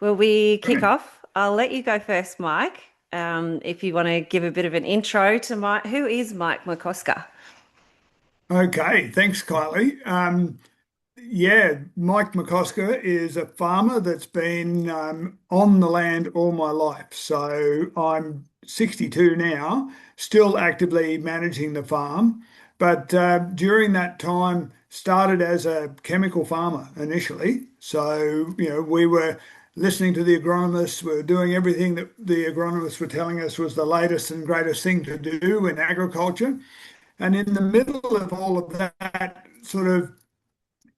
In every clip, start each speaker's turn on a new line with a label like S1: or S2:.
S1: Will we kick
S2: Okay.
S1: off? I'll let you go first, Mike. If you want to give a bit of an intro to Mike, who is Mike McCosker?
S2: Okay, thanks, Kylie. Yeah, Mike McCosker is a farmer that's been on the land all my life. So I'm 62 now, still actively managing the farm, but during that time started as a chemical farmer initially. So, we were listening to the agronomists, we were doing everything that the agronomists were telling us was the latest and greatest thing to do in agriculture. And in the middle of all of that, sort of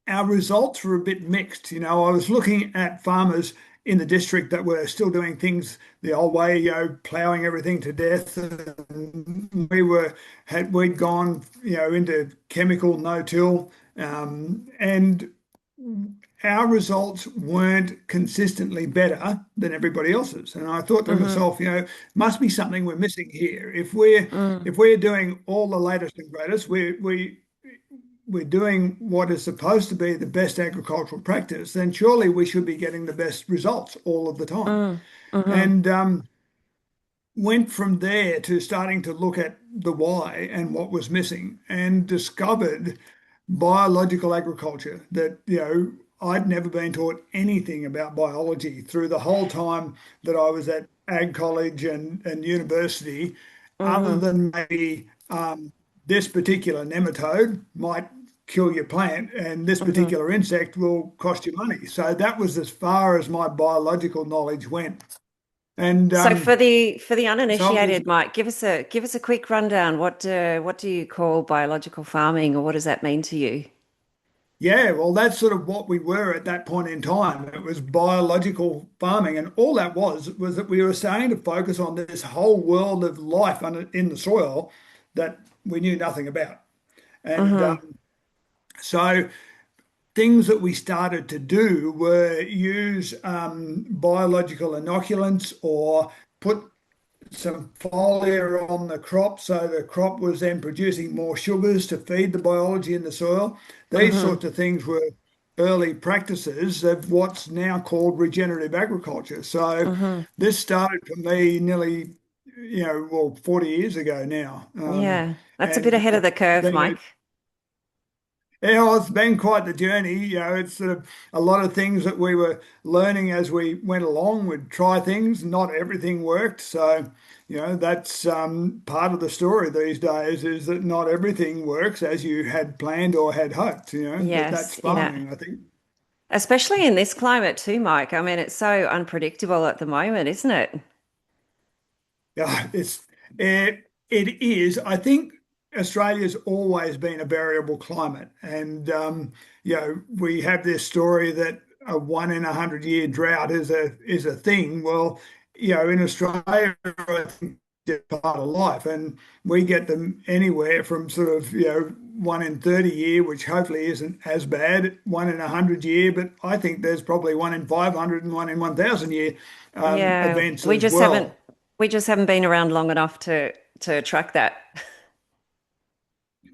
S2: our results were a bit mixed. I was looking at farmers in the district that were still doing things the old way, ploughing everything to death. And we'd gone, into chemical no-till, and our results weren't consistently better than everybody else's. And I thought to
S1: Mm-hmm.
S2: myself, must be something we're missing here. If we're
S1: Mm,
S2: if we're doing all the latest and greatest, we're doing what is supposed to be the best agricultural practice, then surely we should be getting the best results all of the time.
S1: mm, mm-hmm.
S2: And went from there to starting to look at the why and what was missing, and discovered biological agriculture that, I'd never been taught anything about biology through the whole time that I was at ag college and university, other
S1: Mm-hmm.
S2: than maybe this particular nematode might kill your plant and this
S1: Mm-hmm.
S2: particular insect will cost you money. So that was as far as my biological knowledge went. And
S1: So for the
S2: so it was,
S1: uninitiated, Mike, give us a quick rundown. What do you call biological farming, or what does that mean to you?
S2: yeah, well, that's sort of what we were at that point in time. It was biological farming, and all that was that we were starting to focus on this whole world of life in the soil that we knew nothing about. And
S1: Mm-hmm.
S2: so things that we started to do were use biological inoculants or put some foliar on the crop so the crop was then producing more sugars to feed the biology in the soil. These
S1: Mm-hmm.
S2: sorts of things were early practices of what's now called regenerative agriculture. So
S1: Mm-hmm.
S2: this started for me nearly, well, 40 years ago now.
S1: Yeah, that's a bit
S2: And
S1: ahead of the
S2: it's
S1: curve,
S2: been
S1: Mike.
S2: yeah, well, it's been quite the journey. It's sort of a lot of things that we were learning as we went along. We'd try things, not everything worked. So, that's part of the story these days is that not everything works as you had planned or had hoped. That's
S1: Yes, yeah.
S2: farming, I think.
S1: Especially in this climate too, Mike. I mean, it's so unpredictable at the moment, isn't it?
S2: Yeah, it is. I think Australia's always been a variable climate, and we have this story that a 1 in 100 year drought is a thing. Well, in Australia, I think it's part of life, and we get them anywhere from sort of 1 in 30 year, which hopefully isn't as bad, 1 in 100 year, but I think there's probably 1 in 500 and 1 in 1,000 year
S1: Yeah,
S2: events
S1: we
S2: as
S1: just haven't
S2: well.
S1: we just haven't been around long enough to track that.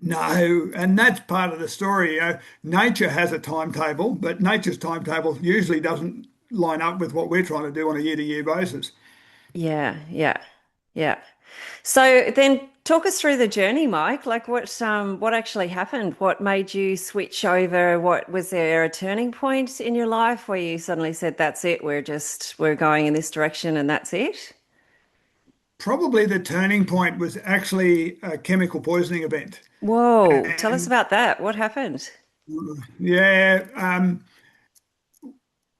S2: No, and that's part of the story. Nature has a timetable, but nature's timetable usually doesn't line up with what we're trying to do on a year-to-year basis.
S1: Yeah, yeah, yeah. So then talk us through the journey, Mike. Like what actually happened? What made you switch over? What was there a turning point in your life where you suddenly said, that's it, we're going in this direction and that's it?
S2: Probably the turning point was actually a chemical poisoning event.
S1: Whoa, tell us
S2: And
S1: about that. What happened?
S2: yeah,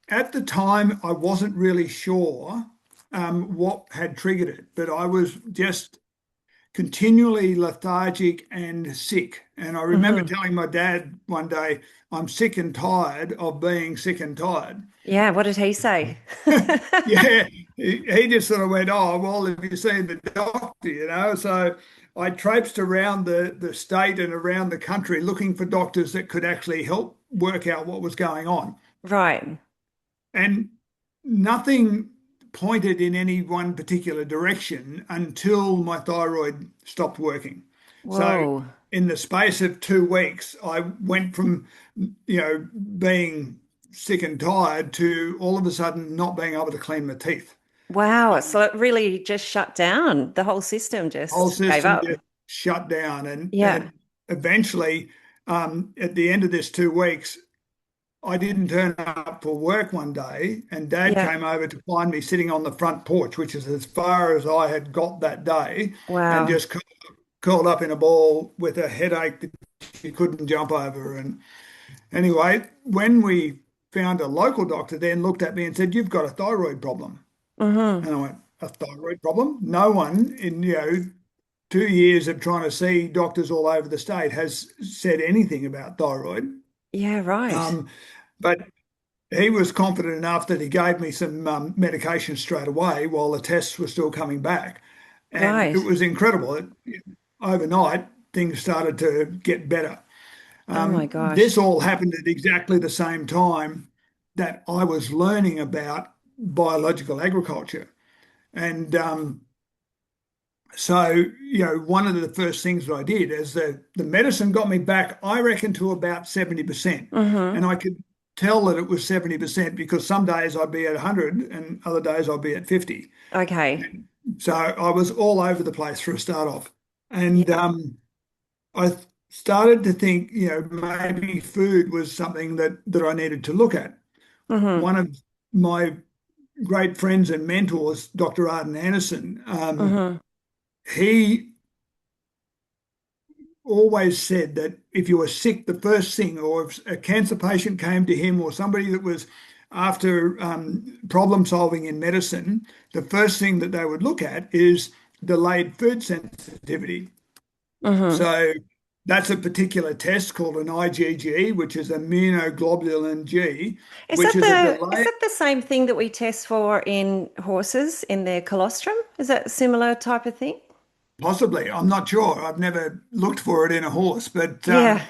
S2: at the time, I wasn't really sure what had triggered it, but I was just continually lethargic and sick. And I remember
S1: Hmm.
S2: telling my dad one day, I'm sick and tired of being sick and tired.
S1: Yeah, what did he say?
S2: Yeah, he just sort of went, oh, well, have you seen the doctor? So I traipsed around the state and around the country looking for doctors that could actually help work out what was going on.
S1: Right.
S2: And nothing pointed in any one particular direction until my thyroid stopped working. So in the space of 2 weeks, I went from, being sick and tired to all of a sudden not being able to clean my teeth.
S1: Wow. So it really just shut down. The whole system
S2: Whole
S1: just gave
S2: system
S1: up.
S2: just shut down,
S1: Yeah.
S2: and eventually, at the end of this 2 weeks, I didn't turn up for work one day, and Dad
S1: Yeah.
S2: came over to find me sitting on the front porch, which is as far as I had got that day, and
S1: Wow.
S2: just curled up in a ball with a headache that you couldn't jump over. And anyway, when we found a local doctor, then looked at me and said, "You've got a thyroid problem."
S1: Hmm.
S2: And I went, "A thyroid problem?" No one in 2 years of trying to see doctors all over the state has said anything about thyroid.
S1: Yeah, right.
S2: Um, but he was confident enough that he gave me some medication straight away while the tests were still coming back. And it
S1: Right.
S2: was incredible. Overnight, things started to get better.
S1: Oh my
S2: This
S1: gosh.
S2: all happened at exactly the same time that I was learning about biological agriculture. And so, one of the first things that I did is the medicine got me back, I reckon, to about 70%.
S1: Hmm.
S2: And I could tell that it was 70% because some days I'd be at 100 and other days I'd be at 50.
S1: Okay.
S2: And so I was all over the place for a start off. And
S1: Yeah.
S2: I started to think, maybe food was something that I needed to look at.
S1: Hmm.
S2: One of my great friends and mentors, Dr. Arden Anderson,
S1: Hmm.
S2: he always said that if you were sick, the first thing, or if a cancer patient came to him or somebody that was after problem solving in medicine, the first thing that they would look at is delayed food sensitivity.
S1: Hmm.
S2: So that's a particular test called an IgG, which is immunoglobulin G, which is a
S1: Is
S2: delay.
S1: that the same thing that we test for in horses in their colostrum? Is that a similar type of thing?
S2: Possibly, I'm not sure. I've never looked for it in a horse, but
S1: Yeah.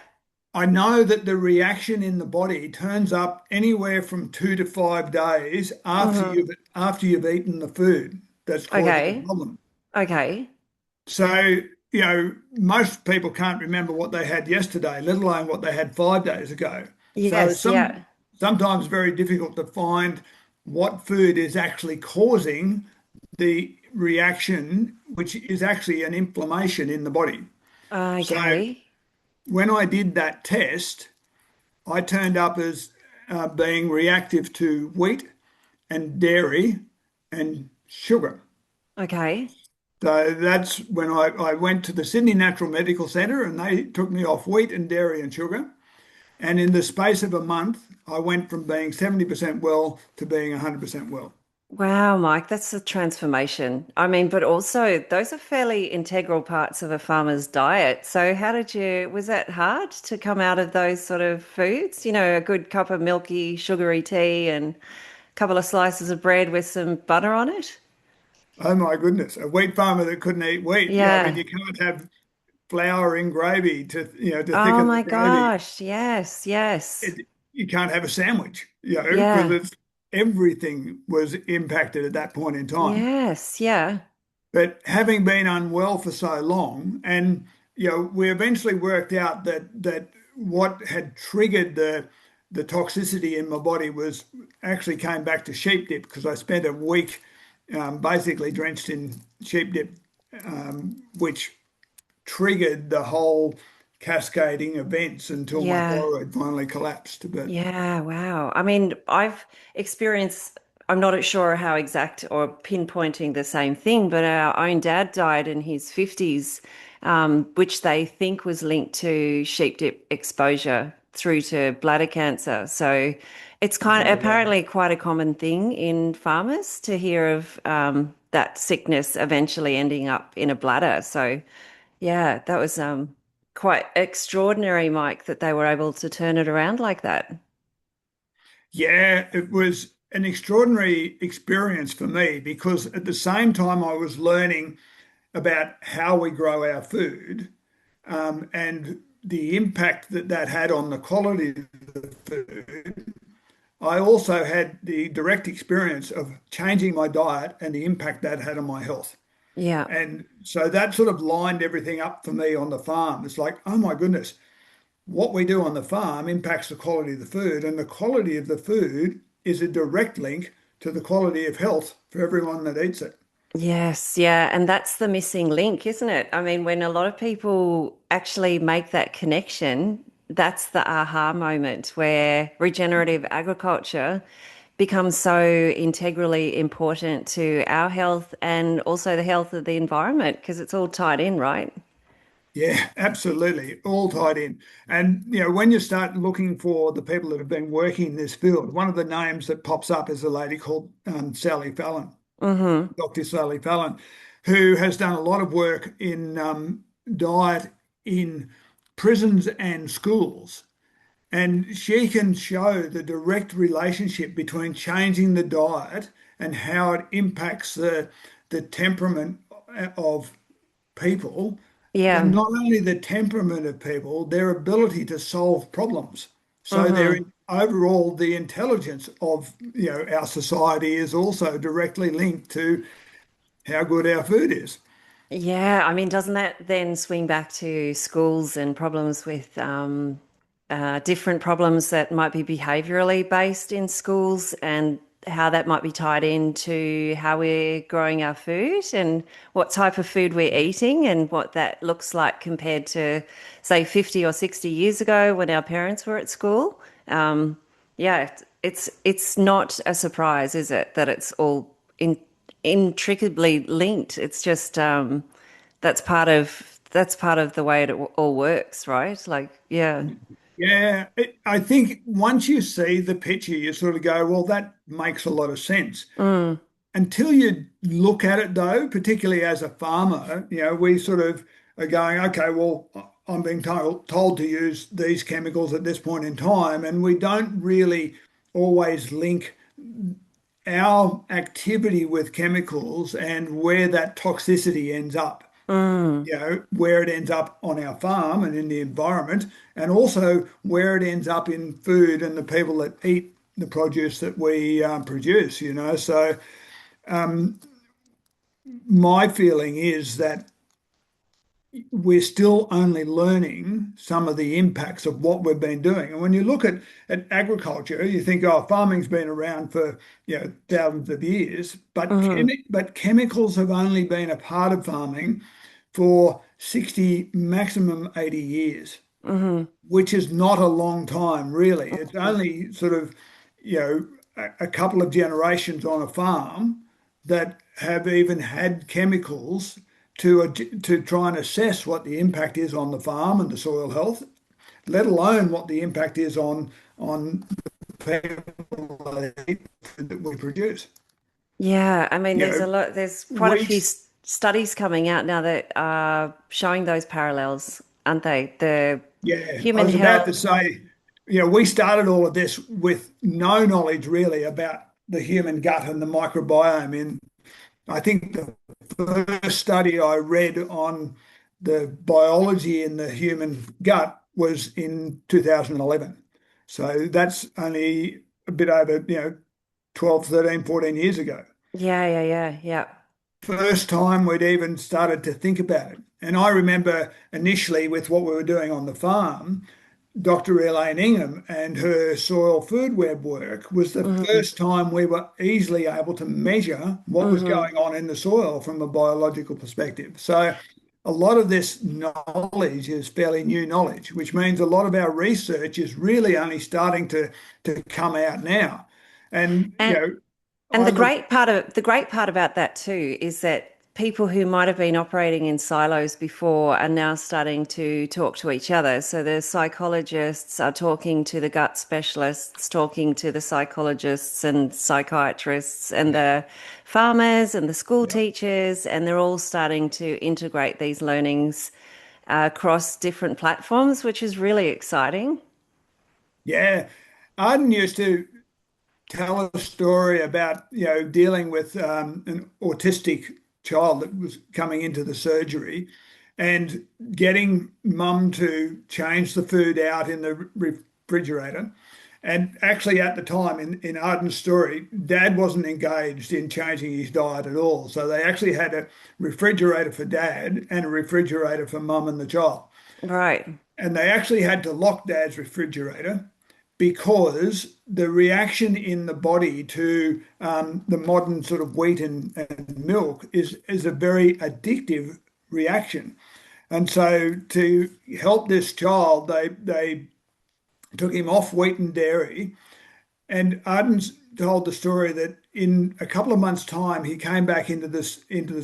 S2: I know that the reaction in the body turns up anywhere from 2 to 5 days
S1: Hmm.
S2: after you've eaten the food that's causing the
S1: Okay.
S2: problem.
S1: Okay.
S2: So, most people can't remember what they had yesterday, let alone what they had 5 days ago. So
S1: Yes. Yeah.
S2: sometimes very difficult to find what food is actually causing the reaction, which is actually an inflammation in the body. So
S1: Okay.
S2: when I did that test, I turned up as being reactive to wheat and dairy and sugar.
S1: Okay.
S2: So that's when I went to the Sydney Natural Medical Centre and they took me off wheat and dairy and sugar. And in the space of a month, I went from being 70% well to being 100% well.
S1: Wow, Mike, that's a transformation. I mean, but also those are fairly integral parts of a farmer's diet. So was that hard to come out of those sort of foods? You know, a good cup of milky, sugary tea and a couple of slices of bread with some butter on it?
S2: Oh my goodness, a wheat farmer that couldn't eat wheat. Yeah, I mean,
S1: Yeah.
S2: you can't have flour in gravy to
S1: Oh
S2: thicken the
S1: my
S2: gravy.
S1: gosh. Yes, yes.
S2: You can't have a sandwich, because
S1: Yeah.
S2: it's everything was impacted at that point in time.
S1: Yes, yeah.
S2: But having been unwell for so long, and we eventually worked out that what had triggered the toxicity in my body was actually came back to sheep dip because I spent a week basically drenched in sheep dip, which triggered the whole cascading events until my
S1: Yeah.
S2: thyroid finally collapsed. But
S1: Yeah, wow. I mean, I've experienced, I'm not sure how exact or pinpointing the same thing, but our own dad died in his 50s, which they think was linked to sheep dip exposure through to bladder cancer. So it's kind of
S2: oh wow.
S1: apparently quite a common thing in farmers to hear of that sickness eventually ending up in a bladder. So yeah, that was quite extraordinary, Mike, that they were able to turn it around like that.
S2: Yeah, it was an extraordinary experience for me because at the same time I was learning about how we grow our food, and the impact that that had on the quality of the food. I also had the direct experience of changing my diet and the impact that had on my health.
S1: Yeah.
S2: And so that sort of lined everything up for me on the farm. It's like, oh my goodness, what we do on the farm impacts the quality of the food, and the quality of the food is a direct link to the quality of health for everyone that eats it.
S1: Yes, yeah, and that's the missing link, isn't it? I mean, when a lot of people actually make that connection, that's the aha moment where regenerative agriculture becomes so integrally important to our health and also the health of the environment because it's all tied in, right?
S2: Yeah, absolutely. All tied in. And, when you start looking for the people that have been working in this field, one of the names that pops up is a lady called Sally Fallon,
S1: Mm-hmm.
S2: Dr. Sally Fallon, who has done a lot of work in diet in prisons and schools. And she can show the direct relationship between changing the diet and how it impacts the temperament of people, and
S1: Yeah.
S2: not only the temperament of people, their ability to solve problems. So their
S1: Mm-hmm.
S2: overall the intelligence of our society is also directly linked to how good our food is.
S1: Yeah, I mean, doesn't that then swing back to schools and problems with different problems that might be behaviorally based in schools and how that might be tied into how we're growing our food and what type of food we're eating and what that looks like compared to, say, 50 or 60 years ago when our parents were at school? Um, yeah, it's not a surprise, is it, that it's all intricately linked. It's just that's part of the way it all works, right? Like, yeah.
S2: Yeah, I think once you see the picture, you sort of go, well, that makes a lot of sense.
S1: Mm,
S2: Until you look at it, though, particularly as a farmer, we sort of are going, okay, well, I'm being told to use these chemicals at this point in time, and we don't really always link our activity with chemicals and where that toxicity ends up,
S1: mm.
S2: where it ends up on our farm and in the environment, and also where it ends up in food and the people that eat the produce that we produce. So my feeling is that we're still only learning some of the impacts of what we've been doing. And when you look at agriculture, you think, oh, farming's been around for thousands of years, but
S1: Hmm.
S2: but chemicals have only been a part of farming for 60, maximum 80 years,
S1: Hmm.
S2: which is not a long time, really. It's only sort of, a couple of generations on a farm that have even had chemicals to try and assess what the impact is on the farm and the soil health, let alone what the impact is on people that we produce.
S1: Yeah, I mean,
S2: You know,
S1: there's quite a few
S2: wheat.
S1: studies coming out now that are showing those parallels, aren't they? The
S2: Yeah, I
S1: human
S2: was about
S1: health.
S2: to say, we started all of this with no knowledge really about the human gut and the microbiome. And I think the first study I read on the biology in the human gut was in 2011. So that's only a bit over, 12, 13, 14 years ago.
S1: Yeah, yeah, yeah, yeah.
S2: First time we'd even started to think about it. And I remember initially with what we were doing on the farm, Dr. Elaine Ingham and her soil food web work was the
S1: Hmm.
S2: first time we were easily able to measure what was
S1: Hmm.
S2: going on in the soil from a biological perspective. So a lot of this knowledge is fairly new knowledge, which means a lot of our research is really only starting to come out now. And,
S1: And And
S2: I look.
S1: the great part about that too is that people who might have been operating in silos before are now starting to talk to each other. So the psychologists are talking to the gut specialists, talking to the psychologists and psychiatrists and the farmers and the school
S2: Yeah.
S1: teachers, and they're all starting to integrate these learnings across different platforms, which is really exciting.
S2: Yeah. Arden used to tell a story about dealing with an autistic child that was coming into the surgery and getting mum to change the food out in the refrigerator. And actually, at the time in Arden's story, Dad wasn't engaged in changing his diet at all. So they actually had a refrigerator for Dad and a refrigerator for mum and the child.
S1: Right.
S2: and they actually had to lock Dad's refrigerator because the reaction in the body to the modern sort of wheat and milk is a very addictive reaction. And so to help this child, they took him off wheat and dairy. And Arden's told the story that in a couple of months' time, he came back into the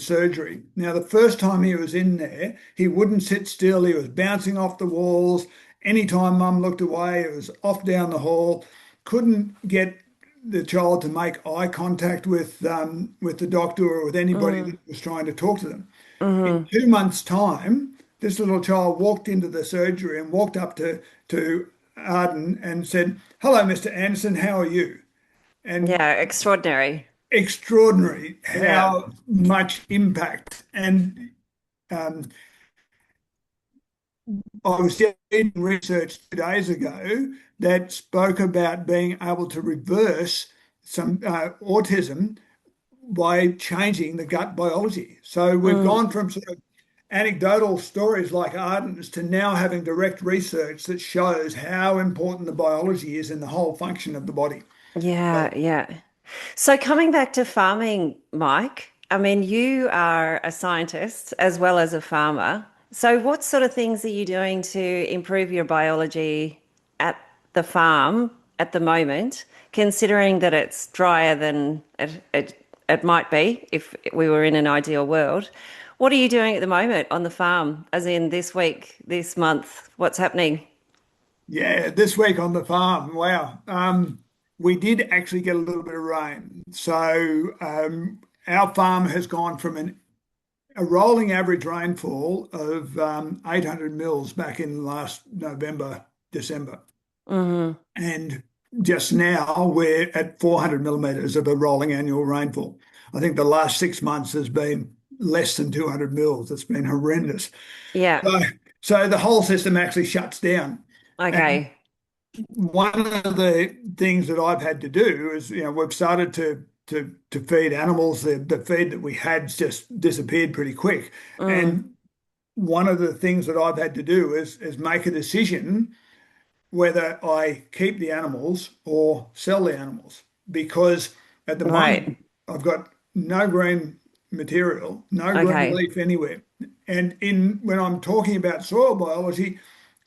S2: surgery. Now, the first time he was in there, he wouldn't sit still. He was bouncing off the walls. Anytime Mum looked away, it was off down the hall. Couldn't get the child to make eye contact with the doctor or with anybody
S1: Mm,
S2: that was trying to talk to them. In
S1: hmm
S2: 2 months' time, this little child walked into the surgery and walked up to Arden and said, "Hello, Mr. Anderson, how are you?" And
S1: Yeah, extraordinary.
S2: extraordinary
S1: Yeah.
S2: how much impact. And um, I was just reading research 2 days ago that spoke about being able to reverse some autism by changing the gut biology. So we've
S1: Mm,
S2: gone from sort of anecdotal stories like Arden's to now having direct research that shows how important the biology is in the whole function of the body. So,
S1: yeah, yeah. So coming back to farming, Mike, I mean, you are a scientist as well as a farmer. So what sort of things are you doing to improve your biology at the farm at the moment, considering that it's drier than it might be if we were in an ideal world? What are you doing at the moment on the farm, as in this week, this month? What's happening?
S2: yeah, this week on the farm, wow. We did actually get a little bit of rain. So our farm has gone from a rolling average rainfall of 800 mils back in last November, December.
S1: Hmm.
S2: And just now we're at 400 millimeters of a rolling annual rainfall. I think the last 6 months has been less than 200 mils. It's been horrendous.
S1: Yeah.
S2: So, so the whole system actually shuts down. And
S1: Okay.
S2: one of the things that I've had to do is, we've started to feed animals. The feed that we had's just disappeared pretty quick.
S1: Mm,
S2: And one of the things that I've had to do is make a decision whether I keep the animals or sell the animals. Because at the moment,
S1: right.
S2: I've got no green material, no green
S1: Okay.
S2: leaf anywhere. And when I'm talking about soil biology,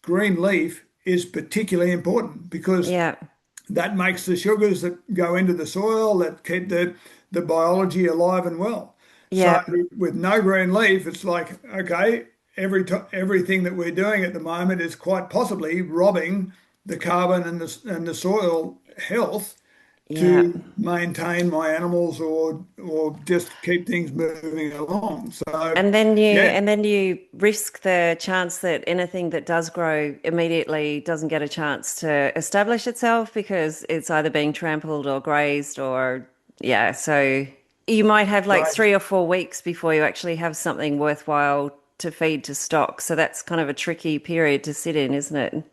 S2: green leaf is particularly important because
S1: Yeah.
S2: that makes the sugars that go into the soil that keep the biology alive and well. So
S1: Yeah.
S2: with no green leaf, it's like, okay, everything that we're doing at the moment is quite possibly robbing the carbon and the soil health
S1: Yeah.
S2: to maintain my animals or just keep things moving along. So yeah,
S1: And then you risk the chance that anything that does grow immediately doesn't get a chance to establish itself because it's either being trampled or grazed or yeah. So you might have like
S2: right.
S1: 3 or 4 weeks before you actually have something worthwhile to feed to stock. So that's kind of a tricky period to sit in, isn't it?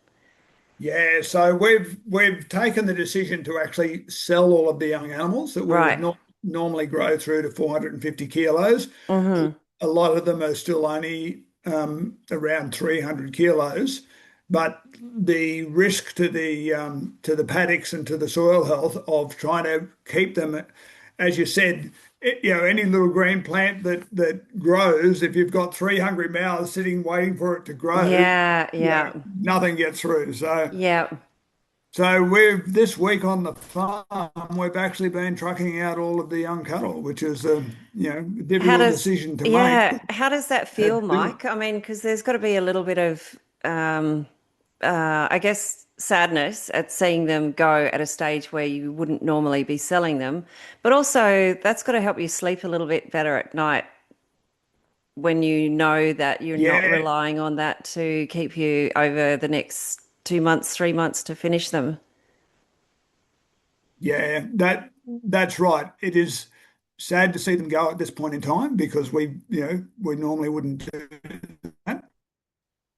S2: Yeah, so we've taken the decision to actually sell all of the young animals that we would
S1: Right.
S2: not normally grow through to 450 kilos.
S1: Mm-hmm.
S2: A lot of them are still only around 300 kilos, but the risk to the paddocks and to the soil health of trying to keep them, as you said, any little green plant that grows, if you've got three hungry mouths sitting waiting for it to grow,
S1: Yeah. Yeah.
S2: nothing gets through. So.
S1: Yeah.
S2: So we've this week on the farm, we've actually been trucking out all of the young cattle, which is a
S1: How
S2: difficult
S1: does,
S2: decision to make.
S1: yeah, how does that feel,
S2: Had to do it.
S1: Mike? I mean, because there's got to be a little bit of, I guess, sadness at seeing them go at a stage where you wouldn't normally be selling them. But also, that's got to help you sleep a little bit better at night when you know that you're not
S2: Yeah,
S1: relying on that to keep you over the next 2 months, 3 months to finish them.
S2: yeah, that's right. It is sad to see them go at this point in time because we normally wouldn't do that.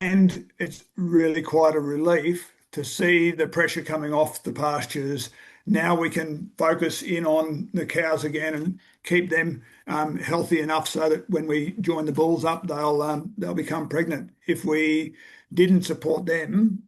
S2: And it's really quite a relief to see the pressure coming off the pastures now we can focus in on the cows again and keep them healthy enough so that when we join the bulls up, they'll become pregnant. If we didn't support them,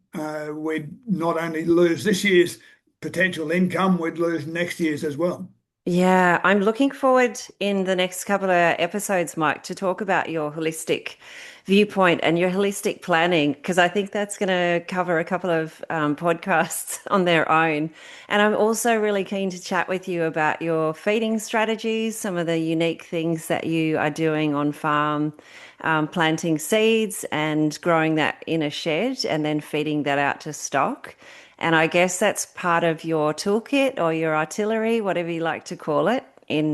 S2: we'd not only lose this year's potential income, we'd lose next year's as well.
S1: Yeah, I'm looking forward in the next couple of episodes, Mike, to talk about your holistic viewpoint and your holistic planning, because I think that's going to cover a couple of podcasts on their own. And I'm also really keen to chat with you about your feeding strategies, some of the unique things that you are doing on farm, planting seeds and growing that in a shed and then feeding that out to stock. And I guess that's part of your toolkit or your artillery, whatever you like to call it, in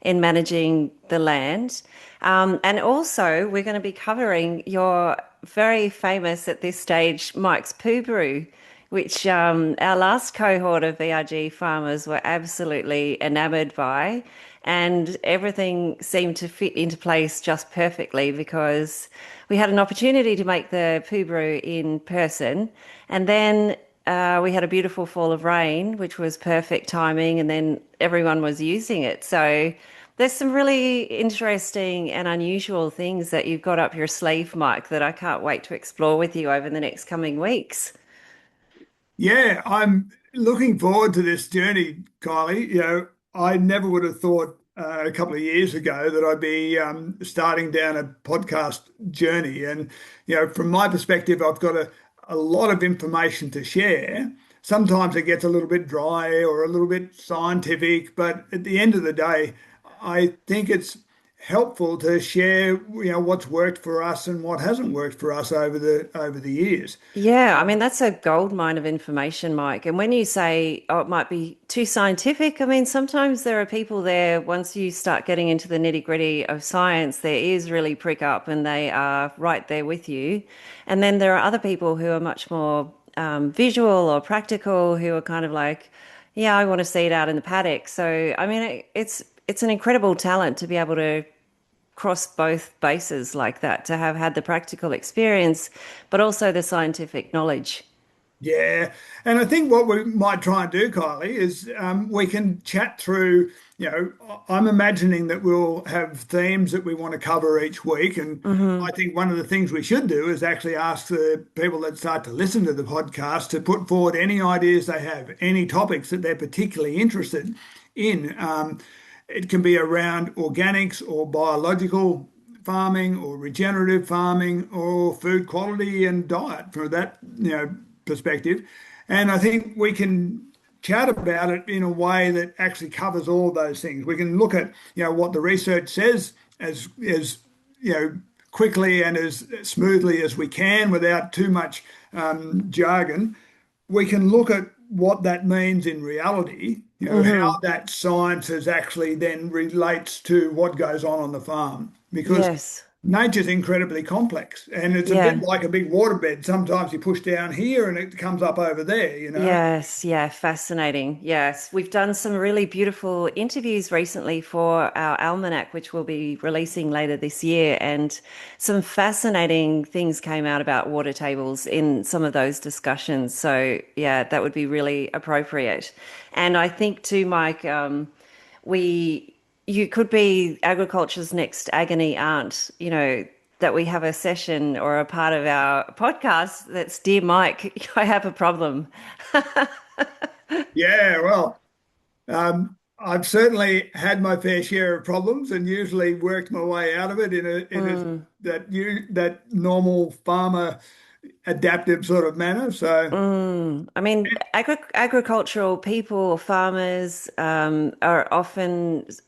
S1: managing the land. And also, we're going to be covering your very famous at this stage Mike's Poo Brew, which our last cohort of VRG farmers were absolutely enamored by. And everything seemed to fit into place just perfectly because we had an opportunity to make the poo brew in person. And then we had a beautiful fall of rain, which was perfect timing, and then everyone was using it. So there's some really interesting and unusual things that you've got up your sleeve, Mike, that I can't wait to explore with you over the next coming weeks.
S2: Yeah, I'm looking forward to this journey, Kylie. I never would have thought a couple of years ago that I'd be starting down a podcast journey. And, from my perspective, I've got a lot of information to share. Sometimes it gets a little bit dry or a little bit scientific, but at the end of the day, I think it's helpful to share, what's worked for us and what hasn't worked for us over the years.
S1: Yeah, I mean, that's a gold mine of information, Mike. And when you say, oh, it might be too scientific, I mean, sometimes there are people there, once you start getting into the nitty-gritty of science, their ears really prick up and they are right there with you. And then there are other people who are much more visual or practical, who are kind of like, yeah, I want to see it out in the paddock. So, I mean, it's an incredible talent to be able to cross both bases like that, to have had the practical experience, but also the scientific knowledge.
S2: Yeah, and I think what we might try and do, Kylie, is we can chat through. I'm imagining that we'll have themes that we want to cover each week, and
S1: Hmm.
S2: I think one of the things we should do is actually ask the people that start to listen to the podcast to put forward any ideas they have, any topics that they're particularly interested in. It can be around organics or biological farming or regenerative farming or food quality and diet from that, perspective. And I think we can chat about it in a way that actually covers all of those things. We can look at, what the research says as quickly and as smoothly as we can without too much jargon. We can look at what that means in reality, how
S1: Hmm.
S2: that science is actually then relates to what goes on the farm. Because
S1: Yes.
S2: nature's incredibly complex and it's a bit
S1: Yeah.
S2: like a big waterbed. Sometimes you push down here and it comes up over there.
S1: Yes, yeah, fascinating. Yes, we've done some really beautiful interviews recently for our almanac, which we'll be releasing later this year. And some fascinating things came out about water tables in some of those discussions. So, yeah, that would be really appropriate. And I think too, Mike, we you could be agriculture's next agony aunt, that we have a session or a part of our podcast that's Dear Mike, I have a problem.
S2: Yeah, well, I've certainly had my fair share of problems and usually worked my way out of it in a
S1: Mm,
S2: that normal farmer adaptive sort of manner. So
S1: mm. I mean, agricultural people, farmers, are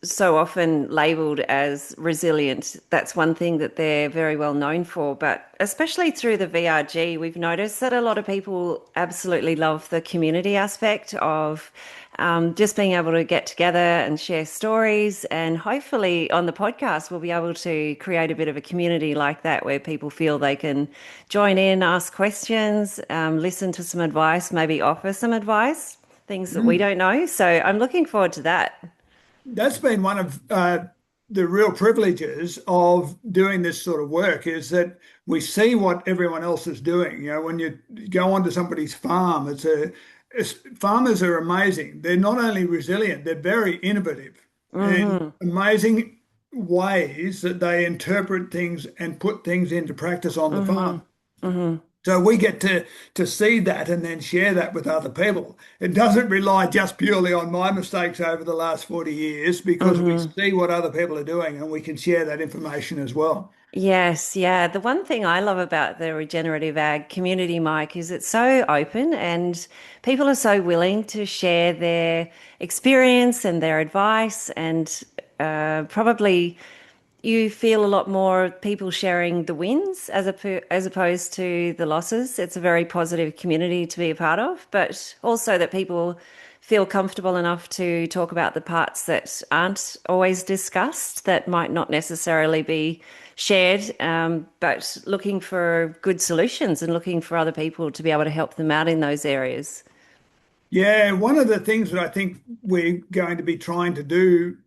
S1: so often labeled as resilient. That's one thing that they're very well known for. But especially through the VRG, we've noticed that a lot of people absolutely love the community aspect of just being able to get together and share stories. And hopefully on the podcast, we'll be able to create a bit of a community like that where people feel they can join in, ask questions, listen to some advice, maybe offer some advice, things that we
S2: mm,
S1: don't know. So I'm looking forward to that.
S2: that's been one of the real privileges of doing this sort of work is that we see what everyone else is doing. When you go onto somebody's farm, farmers are amazing. They're not only resilient, they're very innovative and
S1: Hmm.
S2: amazing ways that they interpret things and put things into practice on the
S1: Hmm.
S2: farm.
S1: Hmm.
S2: So we get to see that and then share that with other people. It doesn't rely just purely on my mistakes over the last 40 years because we
S1: Hmm.
S2: see what other people are doing and we can share that information as well.
S1: Yes, yeah. The one thing I love about the regenerative ag community, Mike, is it's so open and people are so willing to share their experience and their advice, and probably you feel a lot more people sharing the wins as opposed to the losses. It's a very positive community to be a part of, but also that people feel comfortable enough to talk about the parts that aren't always discussed, that might not necessarily be shared, but looking for good solutions and looking for other people to be able to help them out in those areas.
S2: Yeah, one of the things that I think we're going to be trying to do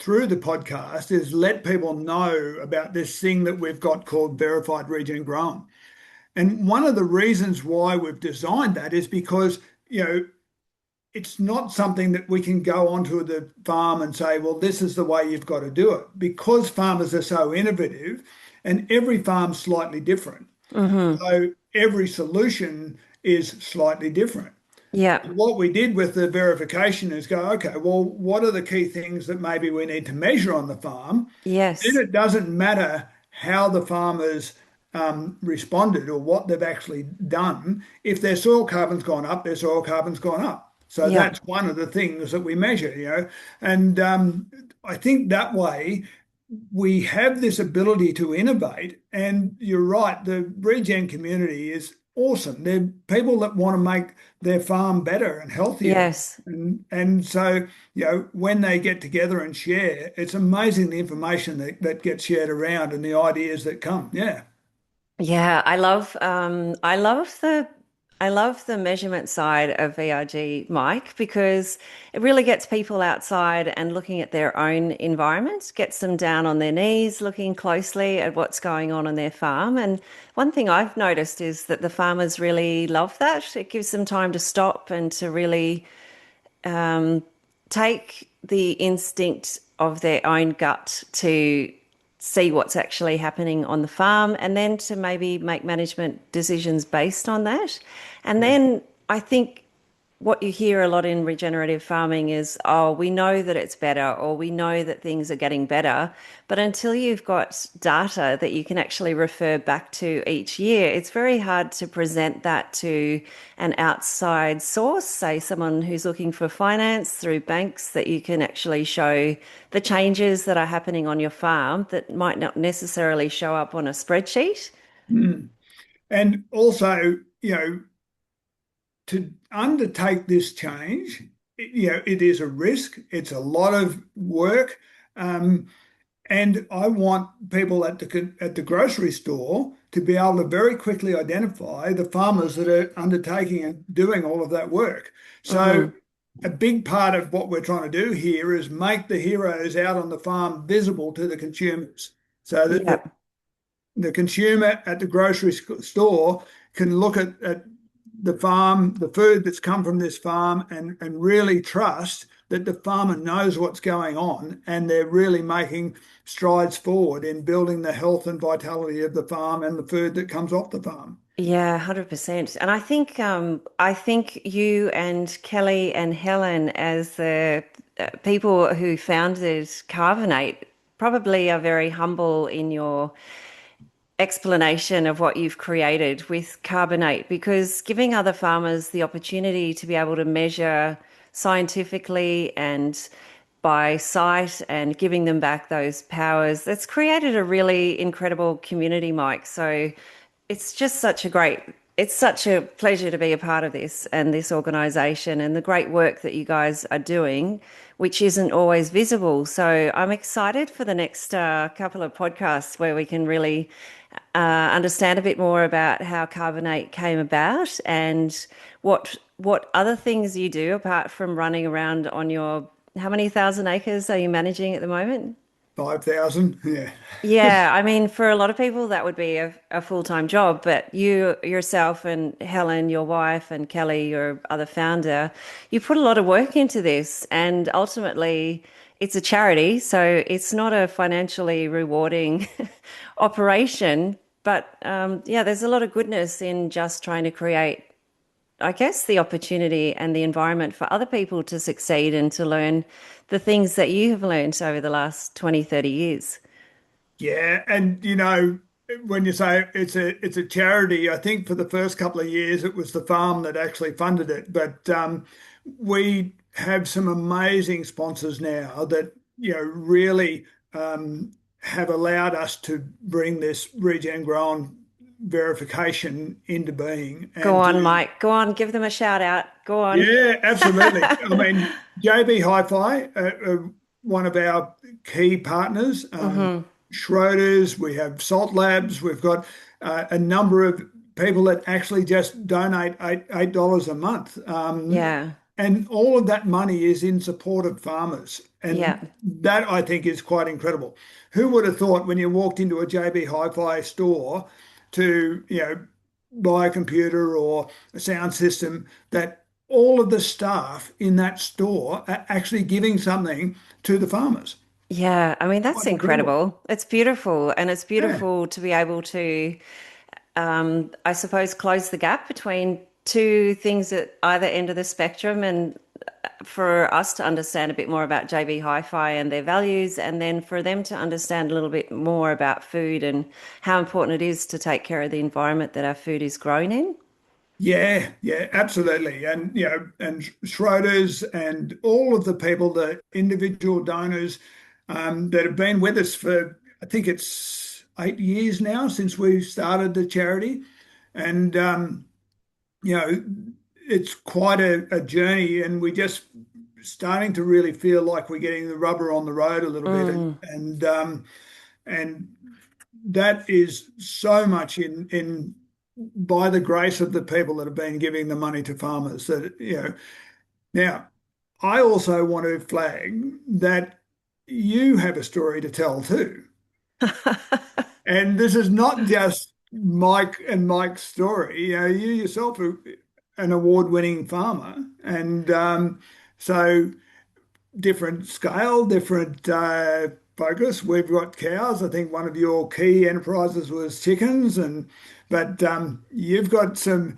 S2: through the podcast is let people know about this thing that we've got called verified regen grown. And one of the reasons why we've designed that is because, it's not something that we can go onto the farm and say, well, this is the way you've got to do it. Because farmers are so innovative and every farm's slightly different.
S1: Hmm.
S2: So every solution is slightly different.
S1: Yeah.
S2: What we did with the verification is go, okay, well, what are the key things that maybe we need to measure on the farm? Then
S1: Yes.
S2: it doesn't matter how the farmers responded or what they've actually done. If their soil carbon's gone up, their soil carbon's gone up. So
S1: Yeah.
S2: that's one of the things that we measure. And I think that way we have this ability to innovate. And you're right, the regen community is awesome. They're people that want to make their farm better and healthier.
S1: Yes.
S2: And so, when they get together and share, it's amazing the information that gets shared around and the ideas that come. Yeah.
S1: Yeah, I love the measurement side of VRG, Mike, because it really gets people outside and looking at their own environment, gets them down on their knees, looking closely at what's going on their farm. And one thing I've noticed is that the farmers really love that. It gives them time to stop and to really take the instinct of their own gut to see what's actually happening on the farm and then to maybe make management decisions based on that. And
S2: Yeah.
S1: then I think what you hear a lot in regenerative farming is, oh, we know that it's better, or we know that things are getting better. But until you've got data that you can actually refer back to each year, it's very hard to present that to an outside source, say someone who's looking for finance through banks, that you can actually show the changes that are happening on your farm that might not necessarily show up on a spreadsheet.
S2: Mm. And also, to undertake this change, it is a risk. It's a lot of work. Um, And I want people at the grocery store to be able to very quickly identify the farmers that are undertaking and doing all of that work. So
S1: Mm,
S2: a big part of what we're trying to do here is make the heroes out on the farm visible to the consumers so that
S1: yeah.
S2: the consumer at the grocery store can look at the farm, the food that's come from this farm, and really trust that the farmer knows what's going on and they're really making strides forward in building the health and vitality of the farm and the food that comes off the farm.
S1: Yeah, 100%. And I think you and Kelly and Helen as the people who founded Carbonate probably are very humble in your explanation of what you've created with Carbonate, because giving other farmers the opportunity to be able to measure scientifically and by sight and giving them back those powers, that's created a really incredible community, Mike. So it's just it's such a pleasure to be a part of this and this organization and the great work that you guys are doing, which isn't always visible. So I'm excited for the next couple of podcasts where we can really understand a bit more about how Carbonate came about and what other things you do apart from running around on your, how many thousand acres are you managing at the moment?
S2: 5,000. Yeah.
S1: Yeah, I mean, for a lot of people, that would be a full-time job, but you yourself and Helen, your wife, and Kelly, your other founder, you put a lot of work into this, and ultimately, it's a charity, so it's not a financially rewarding operation. But yeah, there's a lot of goodness in just trying to create, I guess, the opportunity and the environment for other people to succeed and to learn the things that you have learned over the last 20, 30 years.
S2: Yeah, and when you say it's a charity, I think for the first couple of years it was the farm that actually funded it. But we have some amazing sponsors now that really have allowed us to bring this regen grown verification into being
S1: Go
S2: and
S1: on,
S2: to
S1: Mike. Go on, give them a shout out. Go on.
S2: yeah, absolutely. I mean, JB Hi-Fi, one of our key partners,
S1: Hmm.
S2: Schroders, we have Salt Labs, we've got a number of people that actually just donate $8 a month.
S1: Yeah.
S2: And all of that money is in support of farmers.
S1: Yeah.
S2: And that I think is quite incredible. Who would have thought when you walked into a JB Hi-Fi store to, buy a computer or a sound system that all of the staff in that store are actually giving something to the farmers?
S1: Yeah. I mean, that's
S2: Quite incredible.
S1: incredible. It's beautiful. And it's
S2: Yeah.
S1: beautiful to be able to, I suppose, close the gap between two things at either end of the spectrum and for us to understand a bit more about JB Hi-Fi and their values, and then for them to understand a little bit more about food and how important it is to take care of the environment that our food is grown in.
S2: Yeah, yeah, absolutely. And and Schroders and all of the people, the individual donors that have been with us for, I think it's 8 years now since we started the charity. And you know, it's quite a journey, and we just starting to really feel like we're getting the rubber on the road a little bit,
S1: Mm.
S2: and that is so much in by the grace of the people that have been giving the money to farmers that now I also want to flag that you have a story to tell too. And this is not just Mike and Mike's story. You yourself are an award-winning farmer, and so different scale, different focus. We've got cows. I think one of your key enterprises was chickens, and but you've got some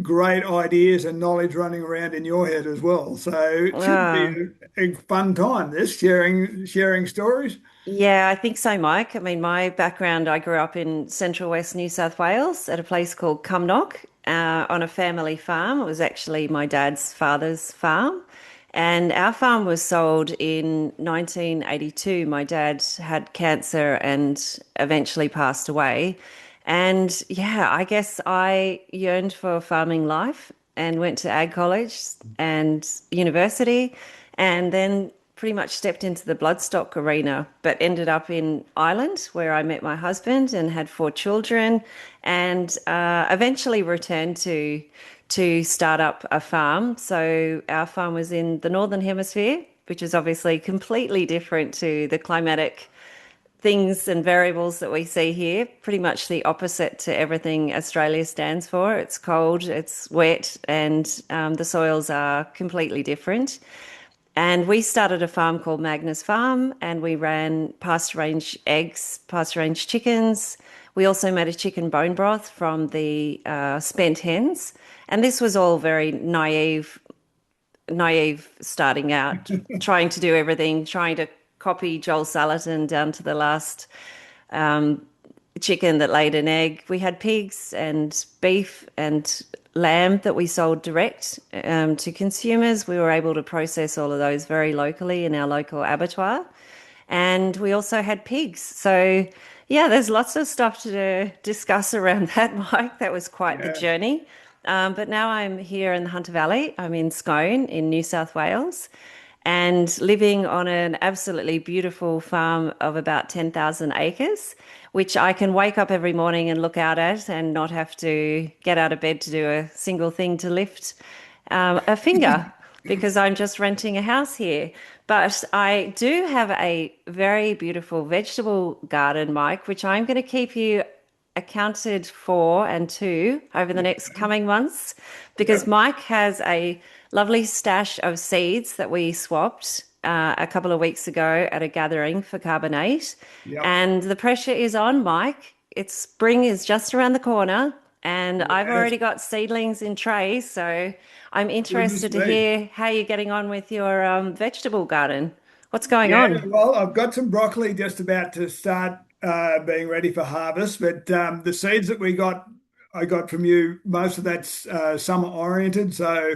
S2: great ideas and knowledge running around in your head as well. So it should be
S1: Ah.
S2: a fun time. This sharing stories.
S1: Yeah, I think so, Mike. I mean, my background, I grew up in central west New South Wales at a place called Cumnock on a family farm. It was actually my dad's father's farm. And our farm was sold in 1982. My dad had cancer and eventually passed away. And yeah, I guess I yearned for farming life and went to ag college and university, and then pretty much stepped into the bloodstock arena, but ended up in Ireland where I met my husband and had 4 children, and eventually returned to start up a farm. So our farm was in the Northern Hemisphere, which is obviously completely different to the climatic things and variables that we see here, pretty much the opposite to everything Australia stands for. It's cold, it's wet, and the soils are completely different. And we started a farm called Magnus Farm, and we ran pasture range eggs, pasture range chickens. We also made a chicken bone broth from the spent hens. And this was all very naive starting out, trying to do everything, trying to copy Joel Salatin down to the last chicken that laid an egg. We had pigs and beef and lamb that we sold direct to consumers. We were able to process all of those very locally in our local abattoir. And we also had pigs. So, yeah, there's lots of stuff to discuss around that, Mike. That was quite the
S2: Yeah.
S1: journey. But now I'm here in the Hunter Valley. I'm in Scone in New South Wales and living on an absolutely beautiful farm of about 10,000 acres, which I can wake up every morning and look out at and not have to get out of bed to do a single thing to lift a finger. because I'm just renting a house here. But I do have a very beautiful vegetable garden, Mike, which I'm going to keep you accounted for and to over the next coming months because
S2: Yep.
S1: Mike has a lovely stash of seeds that we swapped a couple of weeks ago at a gathering for carbonate.
S2: Yep.
S1: And the pressure is on, Mike. It's spring is just around the corner, and I've
S2: Yes.
S1: already got seedlings in trays. So I'm
S2: Goodness
S1: interested to
S2: me.
S1: hear how you're getting on with your vegetable garden. What's going
S2: Yeah,
S1: on?
S2: well, I've got some broccoli just about to start being ready for harvest, but the seeds that I got from you, most of that's summer oriented, so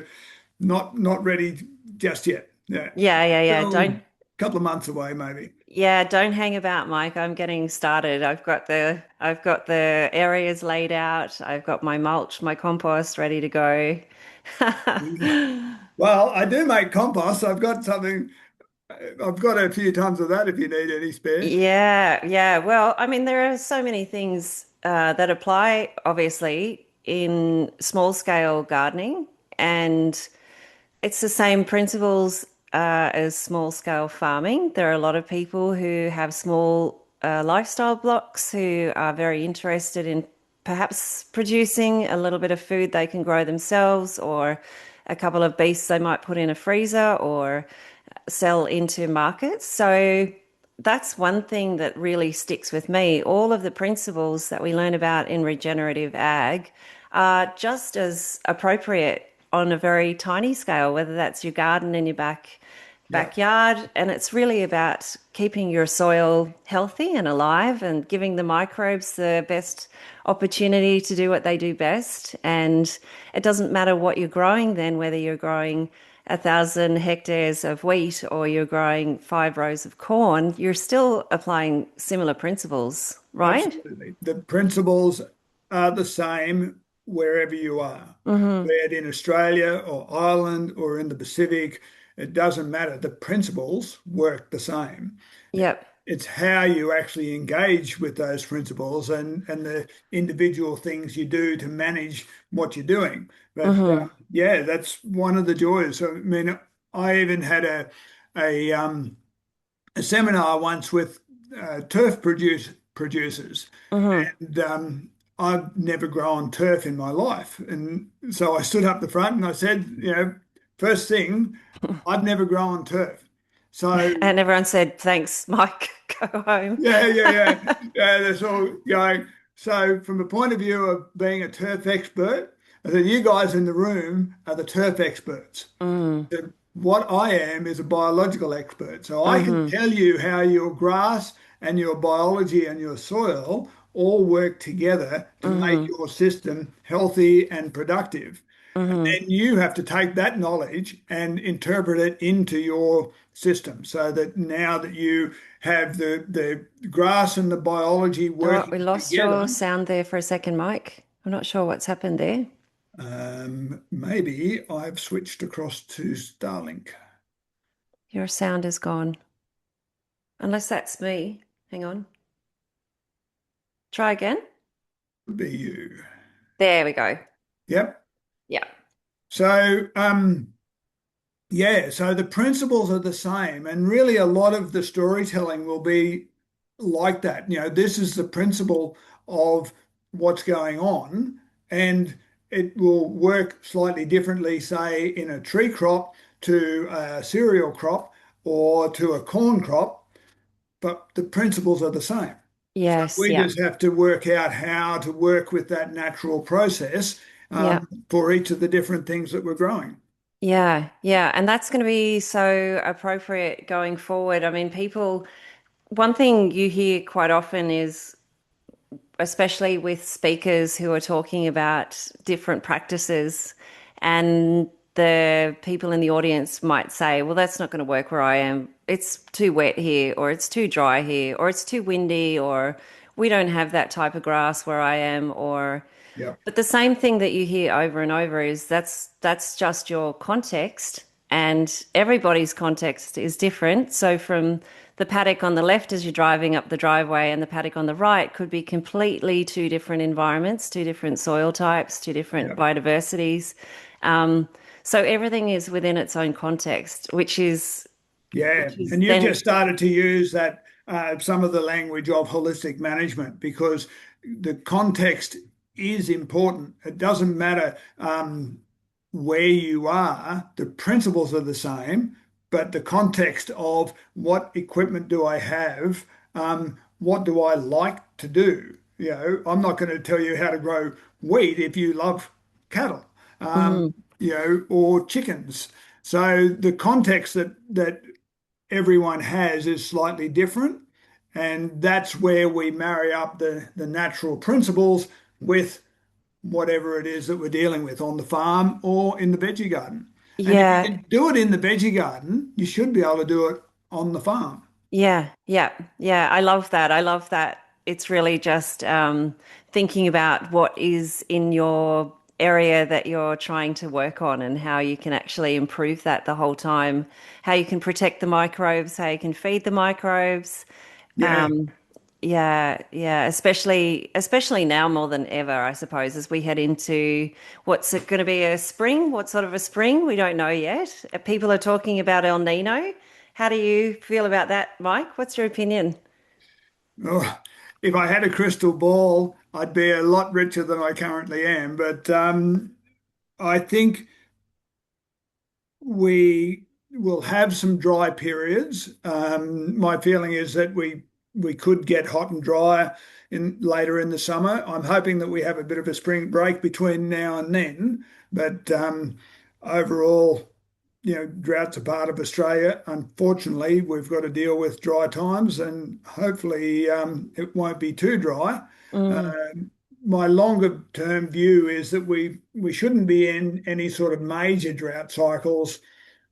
S2: not ready just yet. Yeah,
S1: Yeah, yeah, yeah.
S2: still a couple of months away, maybe.
S1: Don't hang about, Mike. I'm getting started. I've got the areas laid out. I've got my mulch, my compost ready to go.
S2: Well, I do make compost. I've got something. I've got a few tons of that if you need any spare.
S1: Yeah, yeah. Well, I mean, there are so many things that apply, obviously, in small scale gardening, and it's the same principles as small scale farming. There are a lot of people who have small lifestyle blocks who are very interested in perhaps producing a little bit of food they can grow themselves, or a couple of beasts they might put in a freezer or sell into markets. So that's one thing that really sticks with me. All of the principles that we learn about in regenerative ag are just as appropriate on a very tiny scale, whether that's your garden in your
S2: Yeah,
S1: backyard. And it's really about keeping your soil healthy and alive and giving the microbes the best opportunity to do what they do best. And it doesn't matter what you're growing then, whether you're growing 1,000 hectares of wheat or you're growing 5 rows of corn, you're still applying similar principles, right?
S2: absolutely. The principles are the same wherever you are, be it in Australia or Ireland or in the Pacific. It doesn't matter. The principles work the same.
S1: Yep.
S2: It's how you actually engage with those principles and the individual things you do to manage what you're doing. But yeah, that's one of the joys. I mean, I even had a seminar once with turf producers, and I've never grown turf in my life, and so I stood up the front and I said, first thing, I've never grown turf, so.
S1: And everyone said, thanks, Mike, go home.
S2: Yeah. That's all going. So, from the point of view of being a turf expert, I said, you guys in the room are the turf experts. What I am is a biological expert. So, I can tell you how your grass and your biology and your soil all work together to make your system healthy and productive. Then you have to take that knowledge and interpret it into your system so that now that you have the grass and the biology
S1: Oh, we
S2: working
S1: lost
S2: together,
S1: your sound there for a second, Mike. I'm not sure what's happened there.
S2: maybe I've switched across to Starlink.
S1: Your sound is gone. Unless that's me. Hang on. Try again.
S2: Be you.
S1: There we go.
S2: Yep.
S1: Yeah.
S2: So, yeah, so the principles are the same, and really a lot of the storytelling will be like that. This is the principle of what's going on, and it will work slightly differently, say, in a tree crop to a cereal crop or to a corn crop, but the principles are the same. So
S1: Yes.
S2: we
S1: Yeah.
S2: just have to work out how to work with that natural process
S1: Yeah.
S2: for each of the different things that we're growing.
S1: Yeah. Yeah. And that's going to be so appropriate going forward. I mean, one thing you hear quite often is, especially with speakers who are talking about different practices, and the people in the audience might say, well, that's not going to work where I am. It's too wet here, or it's too dry here, or it's too windy, or we don't have that type of grass where I am, or
S2: Yeah.
S1: but the same thing that you hear over and over is that's just your context, and everybody's context is different. So from the paddock on the left as you're driving up the driveway and the paddock on the right could be completely two different environments, two different soil types, two different
S2: Yeah.
S1: biodiversities. Um, So everything is within its own context,
S2: Yeah,
S1: which is
S2: and you've
S1: then
S2: just started to use that some of the language of holistic management because the context is important. It doesn't matter where you are, the principles are the same, but the context of what equipment do I have, what do I like to do? I'm not going to tell you how to grow wheat if you love cattle,
S1: mm,
S2: or chickens. So the context that everyone has is slightly different. And that's where we marry up the natural principles with whatever it is that we're dealing with on the farm or in the veggie garden. And if you
S1: yeah,
S2: can do it in the veggie garden, you should be able to do it on the farm.
S1: yeah. I love that. I love that. It's really just thinking about what is in your area that you're trying to work on and how you can actually improve that the whole time, how you can protect the microbes, how you can feed the microbes.
S2: Yeah.
S1: Um, yeah, especially now more than ever, I suppose, as we head into what's it going to be a spring? What sort of a spring? We don't know yet. People are talking about El Nino. How do you feel about that, Mike? What's your opinion?
S2: Oh, if I had a crystal ball, I'd be a lot richer than I currently am. But I think we will have some dry periods. My feeling is that we could get hot and dry in later in the summer. I'm hoping that we have a bit of a spring break between now and then. But overall, droughts are part of Australia. Unfortunately, we've got to deal with dry times, and hopefully, it won't be too dry. Uh,
S1: Mm,
S2: my longer term view is that we shouldn't be in any sort of major drought cycles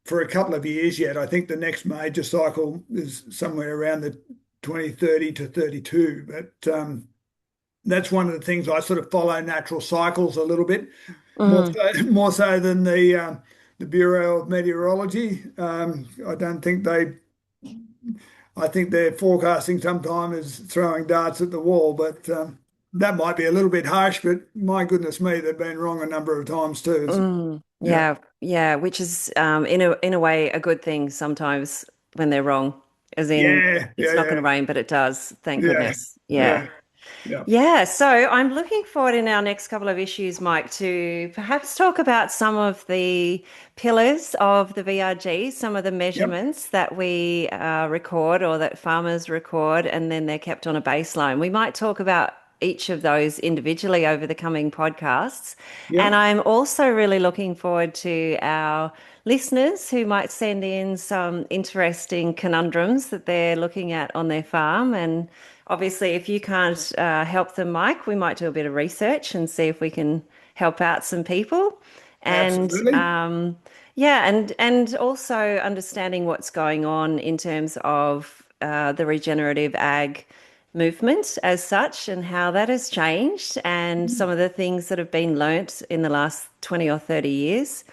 S2: for a couple of years yet. I think the next major cycle is somewhere around the 2030 to 32. But that's one of the things I sort of follow natural cycles a little bit
S1: mm,
S2: more so than the Bureau of Meteorology. I don't think I think their forecasting sometimes is throwing darts at the wall, but that might be a little bit harsh. But my goodness me, they've been wrong a number of times too.
S1: mm.
S2: Yeah,
S1: Yeah, which is in a way a good thing sometimes when they're wrong, as in
S2: yeah,
S1: it's
S2: yeah,
S1: not going
S2: yeah,
S1: to rain, but it does. Thank
S2: yeah,
S1: goodness. Yeah.
S2: yeah, yeah,
S1: Yeah, so I'm looking forward in our next couple of issues, Mike, to perhaps talk about some of the pillars of the VRG, some of the
S2: yep,
S1: measurements that we record or that farmers record, and then they're kept on a baseline. We might talk about each of those individually over the coming podcasts. And
S2: yep.
S1: I'm also really looking forward to our listeners who might send in some interesting conundrums that they're looking at on their farm. And obviously, if you can't help them, Mike, we might do a bit of research and see if we can help out some people. And
S2: Absolutely.
S1: yeah, and also understanding what's going on in terms of the regenerative ag movement as such and how that has changed and some of the things that have been learnt in the last 20 or 30 years.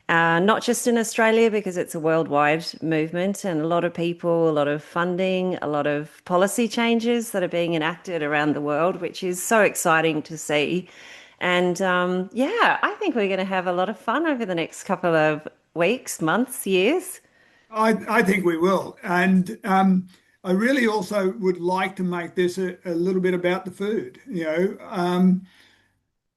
S1: Not just in Australia, because it's a worldwide movement and a lot of people, a lot of funding, a lot of policy changes that are being enacted around the world, which is so exciting to see. And yeah, I think we're going to have a lot of fun over the next couple of weeks, months, years.
S2: I think we will. And I really also would like to make this a little bit about the food.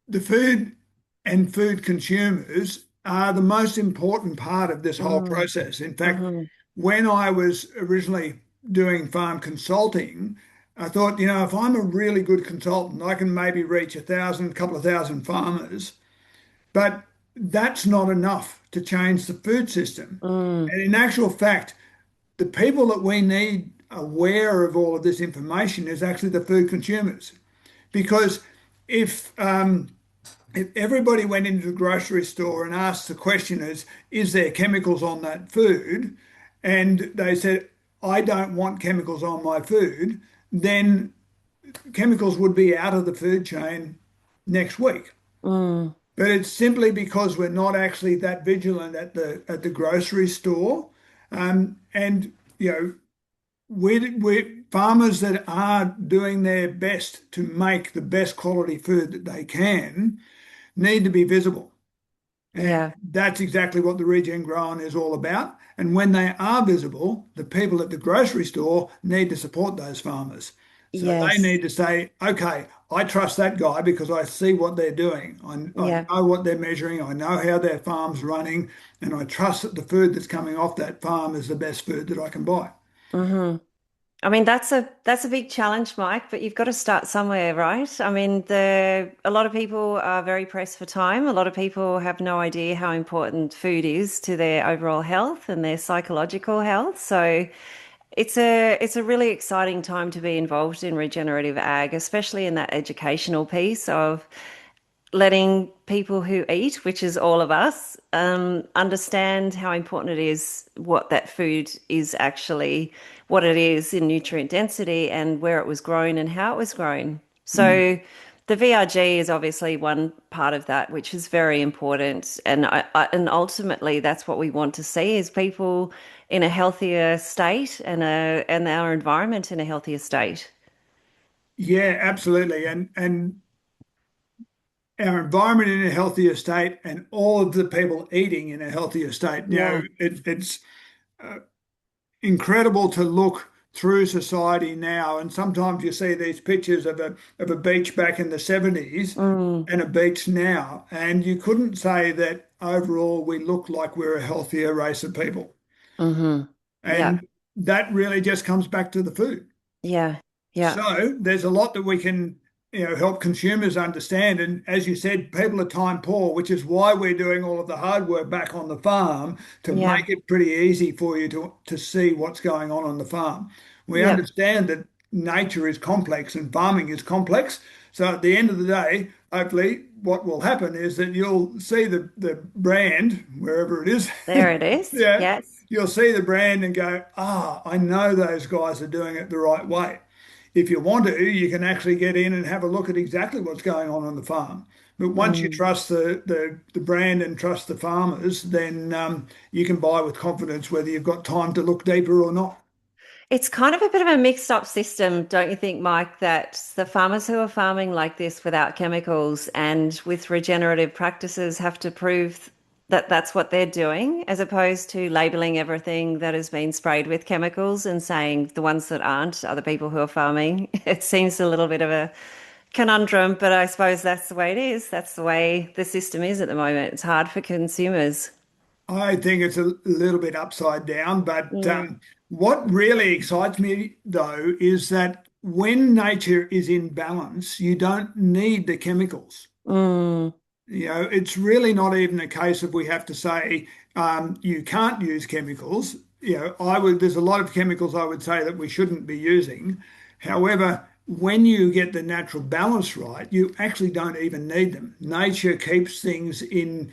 S2: The food and food consumers are the most important part of this whole
S1: Mm,
S2: process. In fact,
S1: mhm,
S2: when I was originally doing farm consulting, I thought, if I'm a really good consultant, I can maybe reach couple of thousand farmers, but that's not enough to change the food system.
S1: mm,
S2: And in actual fact, the people that we need aware of all of this information is actually the food consumers. Because if if everybody went into the grocery store and asked the question is there chemicals on that food? And they said, I don't want chemicals on my food, then chemicals would be out of the food chain next week.
S1: mm,
S2: But it's simply because we're not actually that vigilant at the grocery store. And we're farmers that are doing their best to make the best quality food that they can need to be visible. And
S1: Yeah.
S2: that's exactly what the regen growing is all about. And when they are visible, the people at the grocery store need to support those farmers. So they
S1: Yes.
S2: need to say, okay, I trust that guy because I see what they're doing. I
S1: Yeah.
S2: know what they're measuring. I know how their farm's running. And I trust that the food that's coming off that farm is the best food that I can buy.
S1: Hmm. I mean, that's a big challenge, Mike, but you've got to start somewhere, right? I mean, a lot of people are very pressed for time. A lot of people have no idea how important food is to their overall health and their psychological health. So it's a really exciting time to be involved in regenerative ag, especially in that educational piece of letting people who eat, which is all of us, understand how important it is what that food is actually, what it is in nutrient density and where it was grown and how it was grown.
S2: Mm.
S1: So the VRG is obviously one part of that, which is very important. And and ultimately that's what we want to see is people in a healthier state and our environment in a healthier state.
S2: Yeah, absolutely. And our environment in a healthier state and all of the people eating in a healthier state.
S1: Yeah.
S2: It's incredible to look through society now, and sometimes you see these pictures of a beach back in the 70s
S1: Mm,
S2: and a beach now, and you couldn't say that overall we look like we're a healthier race of people.
S1: hmm. Yeah.
S2: And that really just comes back to the food.
S1: Yeah. Yeah.
S2: So there's a lot that we can, help consumers understand. And as you said, people are time poor, which is why we're doing all of the hard work back on the farm to
S1: Yeah.
S2: make it pretty easy for you to see what's going on the farm. We
S1: Yeah.
S2: understand that nature is complex and farming is complex. So at the end of the day, hopefully what will happen is that you'll see the brand, wherever it is.
S1: There it is.
S2: Yeah,
S1: Yes.
S2: you'll see the brand and go, ah, I know those guys are doing it the right way. If you want to, you can actually get in and have a look at exactly what's going on the farm. But once you
S1: Mm.
S2: trust the brand and trust the farmers, then you can buy with confidence whether you've got time to look deeper or not.
S1: It's kind of a bit of a mixed up system, don't you think, Mike, that the farmers who are farming like this without chemicals and with regenerative practices have to prove that that's what they're doing, as opposed to labeling everything that has been sprayed with chemicals and saying the ones that aren't are the people who are farming. It seems a little bit of a conundrum, but I suppose that's the way it is. That's the way the system is at the moment. It's hard for consumers.
S2: I think it's a little bit upside down, but
S1: Mm.
S2: what really excites me though is that when nature is in balance, you don't need the chemicals.
S1: Mm.
S2: It's really not even a case of we have to say you can't use chemicals. There's a lot of chemicals I would say that we shouldn't be using. However, when you get the natural balance right, you actually don't even need them. Nature keeps things in,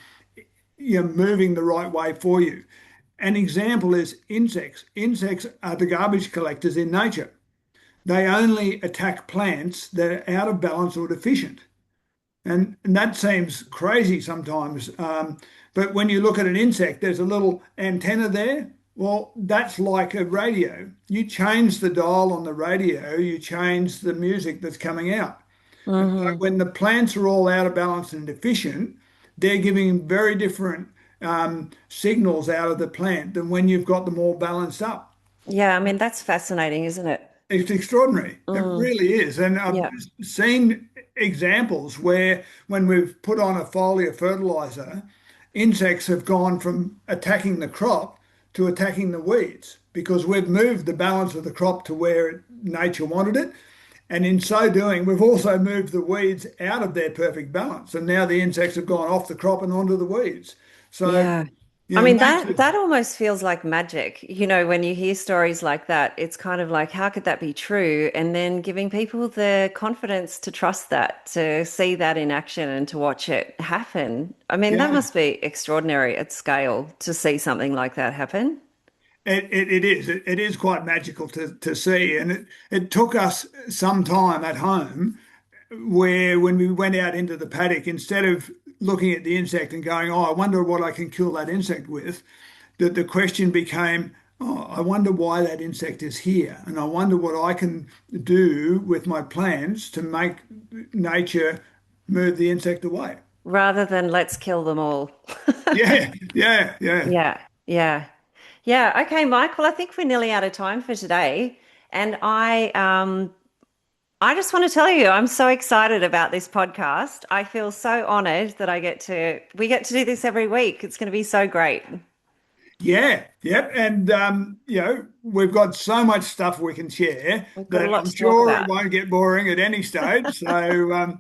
S2: moving the right way for you. An example is insects. Insects are the garbage collectors in nature. They only attack plants that are out of balance or deficient. And that seems crazy sometimes. But when you look at an insect, there's a little antenna there. Well, that's like a radio. You change the dial on the radio, you change the music that's coming out. And so
S1: Hmm.
S2: when the plants are all out of balance and deficient, they're giving very different signals out of the plant than when you've got them all balanced up.
S1: Yeah, I mean, that's fascinating, isn't it?
S2: It's extraordinary. It
S1: Mm,
S2: really is. And I've
S1: yeah.
S2: seen examples where when we've put on a foliar fertilizer, insects have gone from attacking the crop to attacking the weeds because we've moved the balance of the crop to where nature wanted it. And in so doing, we've also moved the weeds out of their perfect balance. And now the insects have gone off the crop and onto the weeds. So,
S1: Yeah. I mean, that
S2: nature.
S1: that almost feels like magic. When you hear stories like that, it's kind of like, how could that be true? And then giving people the confidence to trust that, to see that in action and to watch it happen. I mean, that
S2: Yeah.
S1: must be extraordinary at scale to see something like that happen.
S2: It is. It is quite magical to see. And it took us some time at home where when we went out into the paddock, instead of looking at the insect and going, oh, I wonder what I can kill that insect with, that the question became, oh, I wonder why that insect is here. And I wonder what I can do with my plants to make nature move the insect away.
S1: rather than let's kill them all.
S2: Yeah, yeah, yeah.
S1: Yeah, yeah. Yeah, okay, Mike. Well, I think we're nearly out of time for today. And I just want to tell you, I'm so excited about this podcast. I feel so honored that we get to do this every week. It's going to be so great.
S2: Yeah, yep. And we've got so much stuff we can share
S1: We've got a
S2: that
S1: lot
S2: I'm
S1: to talk
S2: sure it
S1: about.
S2: won't get boring at any stage. So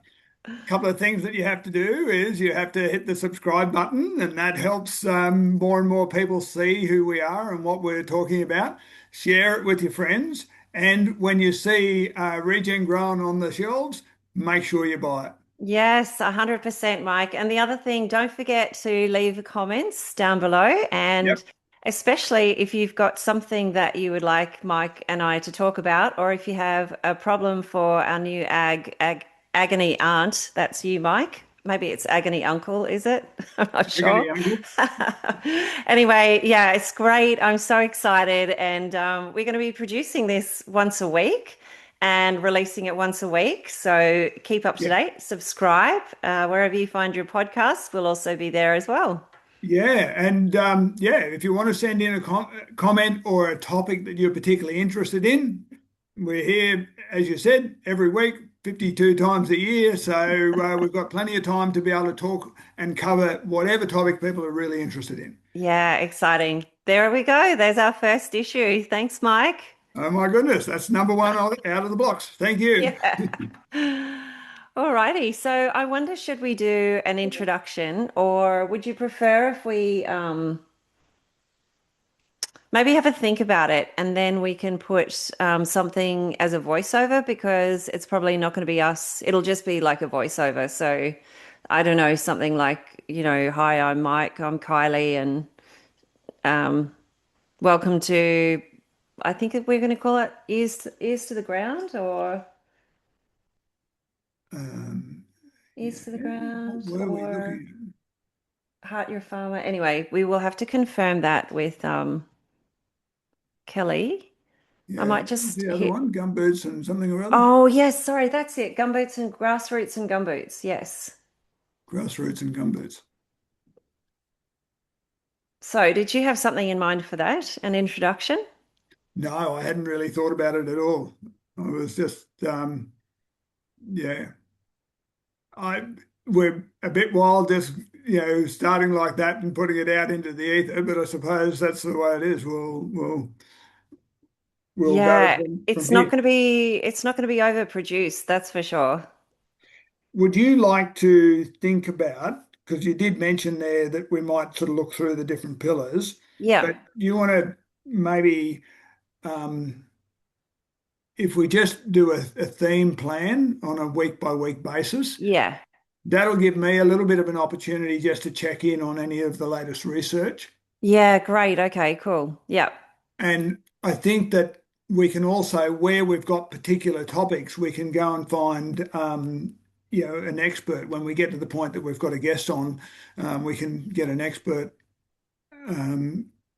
S2: couple of things that you have to do is you have to hit the subscribe button, and that helps more and more people see who we are and what we're talking about. Share it with your friends, and when you see Regen grown on the shelves, make sure you buy it.
S1: Yes, 100%, Mike. And the other thing, don't forget to leave comments down below.
S2: Yep.
S1: And especially if you've got something that you would like Mike and I to talk about, or if you have a problem for our new agony aunt, that's you, Mike. Maybe it's agony uncle, is it? I'm not sure.
S2: Agony Uncle.
S1: Anyway, yeah, it's great. I'm so excited. And we're going to be producing this once a week and releasing it once a week. So keep up to
S2: Yeah.
S1: date, subscribe wherever you find your podcasts. We'll also be there as well.
S2: Yeah, and if you want to send in a comment or a topic that you're particularly interested in, we're here, as you said, every week, 52 times a year. So we've got plenty of time to be able to talk and cover whatever topic people are really interested in.
S1: Yeah, exciting. There we go. There's our first issue. Thanks, Mike.
S2: Oh my goodness, that's number one out of the blocks. Thank you.
S1: Yeah. Alrighty. So I wonder, should we do an introduction, or would you prefer if we maybe have a think about it and then we can put something as a voiceover because it's probably not going to be us. It'll just be like a voiceover. So I don't know, something like, hi, I'm Mike, I'm Kylie, and um, welcome to, I think we're going to call it ears to the ground or
S2: Um,
S1: ears to the
S2: yeah, what
S1: ground
S2: were we
S1: or
S2: looking
S1: heart your farmer. Anyway, we will have to confirm that with Kelly.
S2: at?
S1: I
S2: Yeah,
S1: might
S2: what was
S1: just
S2: the other
S1: hit.
S2: one? Gumboots and something or other?
S1: Oh, yes, sorry, that's it. Gumboots and grassroots and gumboots. Yes.
S2: Grassroots and Gumboots.
S1: So, did you have something in mind for that? An introduction?
S2: No, I hadn't really thought about it at all. I was just, yeah, I we're a bit wild just, starting like that and putting it out into the ether, but I suppose that's the way it is. We'll go
S1: Yeah,
S2: from here.
S1: it's not going to be overproduced, that's for sure.
S2: Would you like to think about, because you did mention there that we might sort of look through the different pillars,
S1: Yeah.
S2: but you want to maybe um, if we just do a theme plan on a week by week basis,
S1: Yeah.
S2: that'll give me a little bit of an opportunity just to check in on any of the latest research.
S1: Yeah, great. Okay, cool. Yeah.
S2: And I think that we can also, where we've got particular topics, we can go and find, an expert. When we get to the point that we've got a guest on, we can get an expert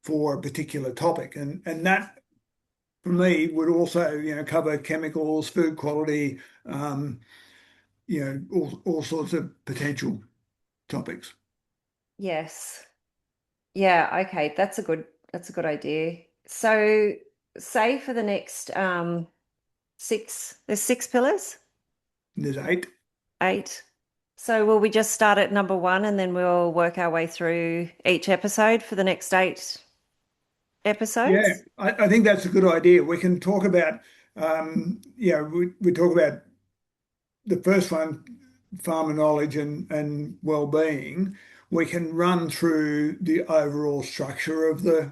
S2: for a particular topic. And that, for me, would also, cover chemicals, food quality, all sorts of potential topics.
S1: Yes. Yeah, okay. That's a good idea. So, say for the next there's six pillars,
S2: There's eight.
S1: eight. So will we just start at number one and then we'll work our way through each episode for the next eight
S2: Yeah,
S1: episodes?
S2: I think that's a good idea. We can talk about, we talk about the first one, farmer knowledge and well-being. We can run through the overall structure of the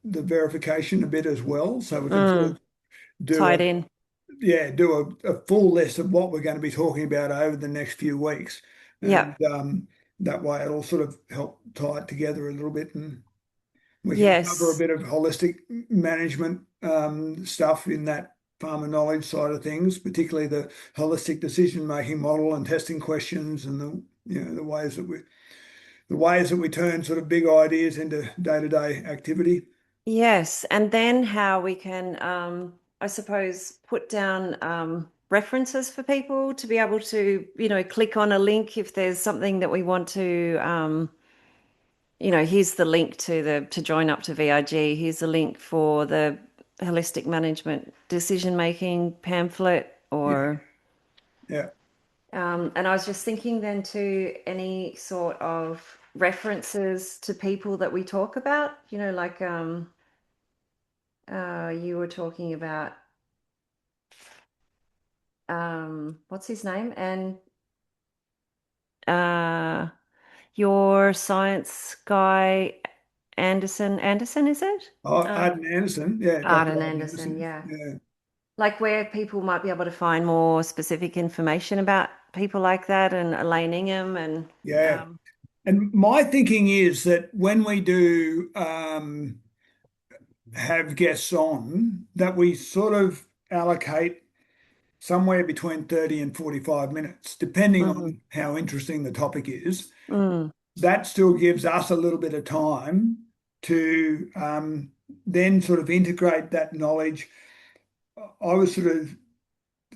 S2: verification a bit as well. So we can sort of
S1: Mm,
S2: do
S1: tied in.
S2: a full list of what we're going to be talking about over the next few weeks.
S1: Yeah.
S2: And that way it'll sort of help tie it together a little bit and we can cover a
S1: Yes.
S2: bit of holistic management stuff in that farmer knowledge side of things, particularly the holistic decision making model and testing questions and the ways that we turn sort of big ideas into day-to-day activity.
S1: Yes. And then how we can I suppose put down references for people to be able to, click on a link if there's something that we want to, here's the link to join up to VIG. Here's the link for the holistic management decision making pamphlet
S2: Yeah,
S1: or
S2: yeah.
S1: and I was just thinking then to any sort of references to people that we talk about, like you were talking about what's his name? And uh your science guy Anderson, is it?
S2: Oh,
S1: Um,
S2: Arden Anderson. Yeah, Dr.
S1: Arden
S2: Arden
S1: Anderson,
S2: Anderson.
S1: yeah.
S2: Yeah,
S1: Like where people might be able to find more specific information about people like that and Elaine Ingham and
S2: yeah.
S1: um,
S2: And my thinking is that when we do have guests on, that we sort of allocate somewhere between 30 and 45 minutes, depending
S1: mhm,
S2: on how interesting the topic is.
S1: mm,
S2: That still gives us a little bit of time to then sort of integrate that knowledge. I was sort of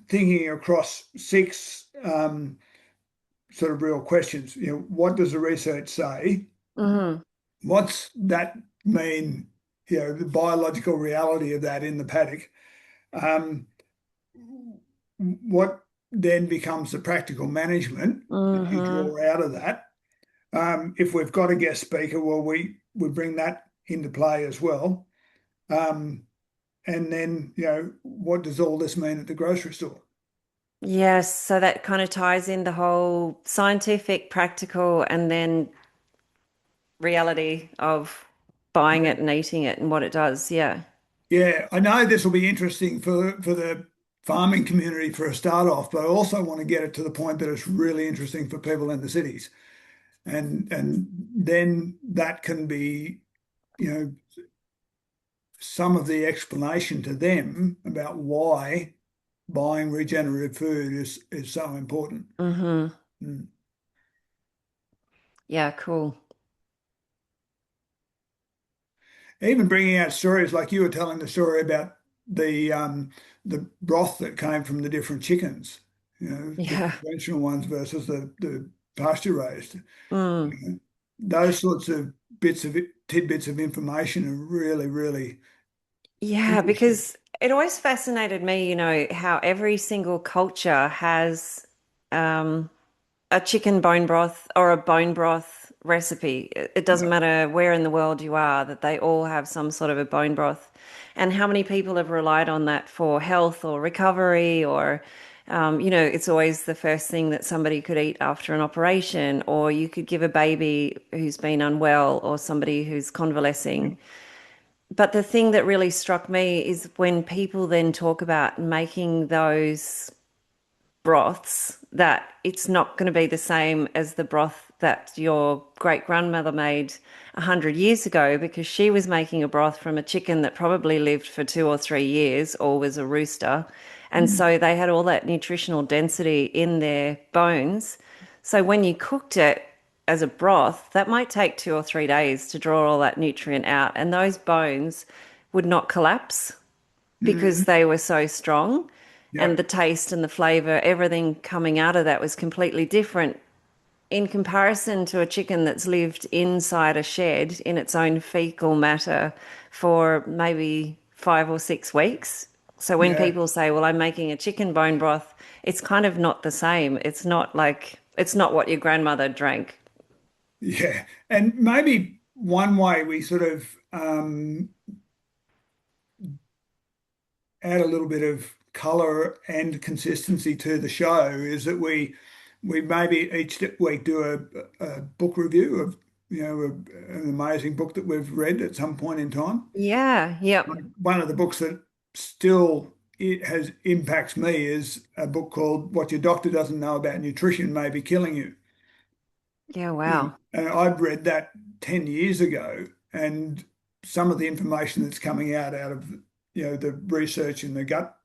S2: thinking across six sort of real questions. What does the research say?
S1: mhm,
S2: What's that mean? The biological reality of that in the paddock. Um, what then becomes the practical management that you
S1: mhm.
S2: draw out of that? If we've got a guest speaker, well, we bring that into play as well. Um, and then, what does all this mean at the grocery store?
S1: Yes, so that kind of ties in the whole scientific, practical, and then reality of buying
S2: Yeah.
S1: it and eating it and what it does. Yeah.
S2: Yeah, I know this will be interesting for the farming community for a start off, but I also want to get it to the point that it's really interesting for people in the cities. And then that can be, you know, some of the explanation to them about why buying regenerative food is so important.
S1: Mm-hmm.
S2: Mm.
S1: Yeah, cool.
S2: Even bringing out stories like you were telling the story about the broth that came from the different chickens, the
S1: Yeah.
S2: conventional ones versus the pasture raised.
S1: Mm.
S2: Those sorts of tidbits of information are really, really
S1: Yeah,
S2: interesting.
S1: because it always fascinated me, how every single culture has um, a chicken bone broth or a bone broth recipe. It doesn't
S2: Yeah.
S1: matter where in the world you are, that they all have some sort of a bone broth. And how many people have relied on that for health or recovery, or, it's always the first thing that somebody could eat after an operation, or you could give a baby who's been unwell or somebody who's convalescing. But the thing that really struck me is when people then talk about making those broths, that it's not going to be the same as the broth that your great grandmother made 100 years ago, because she was making a broth from a chicken that probably lived for 2 or 3 years or was a rooster. And
S2: Mm.
S1: so they had all that nutritional density in their bones. So when you cooked it as a broth, that might take 2 or 3 days to draw all that nutrient out. And those bones would not collapse because
S2: Mm.
S1: they were so strong, and
S2: Yep.
S1: the taste and the flavor, everything coming out of that was completely different in comparison to a chicken that's lived inside a shed in its own fecal matter for maybe 5 or 6 weeks. So when
S2: Yeah.
S1: people say, well, I'm making a chicken bone broth, it's kind of not the same. It's not what your grandmother drank.
S2: Yeah. And maybe one way we sort of add a little bit of color and consistency to the show is that we maybe each week do a book review of an amazing book that we've read at some point in time.
S1: Yeah, yep.
S2: One of the books that still it has impacts me is a book called What Your Doctor Doesn't Know About Nutrition May Be Killing You.
S1: Yeah, wow.
S2: And I'd read that 10 years ago, and some of the information that's coming out of the research in the gut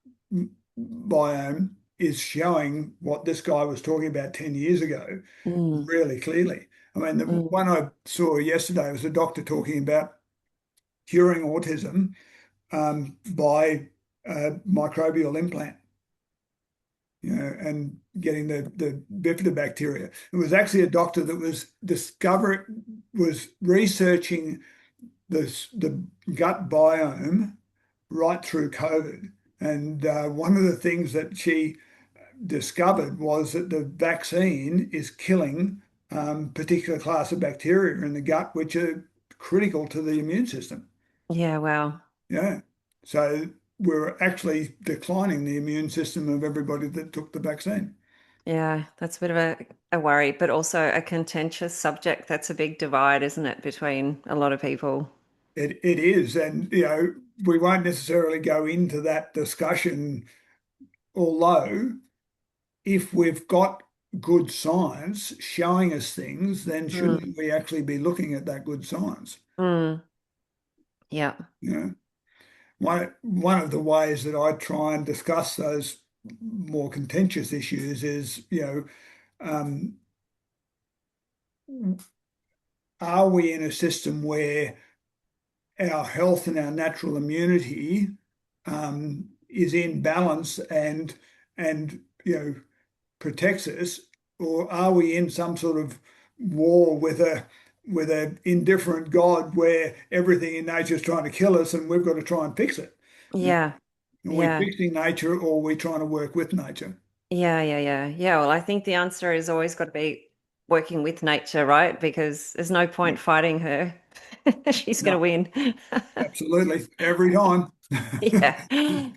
S2: biome is showing what this guy was talking about 10 years ago
S1: Mm,
S2: really clearly. I mean, the
S1: mm,
S2: one I saw yesterday was a doctor talking about curing autism by a microbial implant. and getting the bifidobacteria. It was actually a doctor that was researching the gut biome right through COVID. And one of the things that she discovered was that the vaccine is killing particular class of bacteria in the gut, which are critical to the immune system.
S1: Yeah, wow.
S2: Yeah. So we're actually declining the immune system of everybody that took the vaccine.
S1: Yeah, that's a bit of a worry, but also a contentious subject. That's a big divide, isn't it, between a lot of people?
S2: It is. And, we won't necessarily go into that discussion, although if we've got good science showing us things, then
S1: Mm,
S2: shouldn't we actually be looking at that good science?
S1: mm, yeah,
S2: You know, one of the ways that I try and discuss those more contentious issues is, um, are we in a system where our health and our natural immunity is in balance and protects us, or are we in some sort of war with a indifferent God where everything in nature is trying to kill us and we've got to try and fix it?
S1: yeah,
S2: Are we
S1: yeah,
S2: fixing nature or are we trying to work with nature?
S1: yeah. Well, I think the answer is always got to be working with nature, right? Because there's no
S2: Yeah.
S1: point fighting her. She's going to
S2: No,
S1: win.
S2: absolutely. Every time.
S1: Yeah,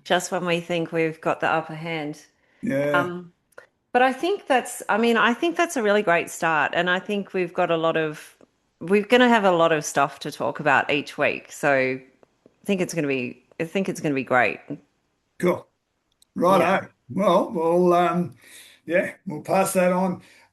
S1: just when we think we've got the upper hand.
S2: Yeah,
S1: Um, But I mean, I think that's a really great start. And I think we're going to have a lot of stuff to talk about each week. So I think it's going to be great.
S2: cool.
S1: Yeah.
S2: Righto. Well, yeah, we'll pass that on.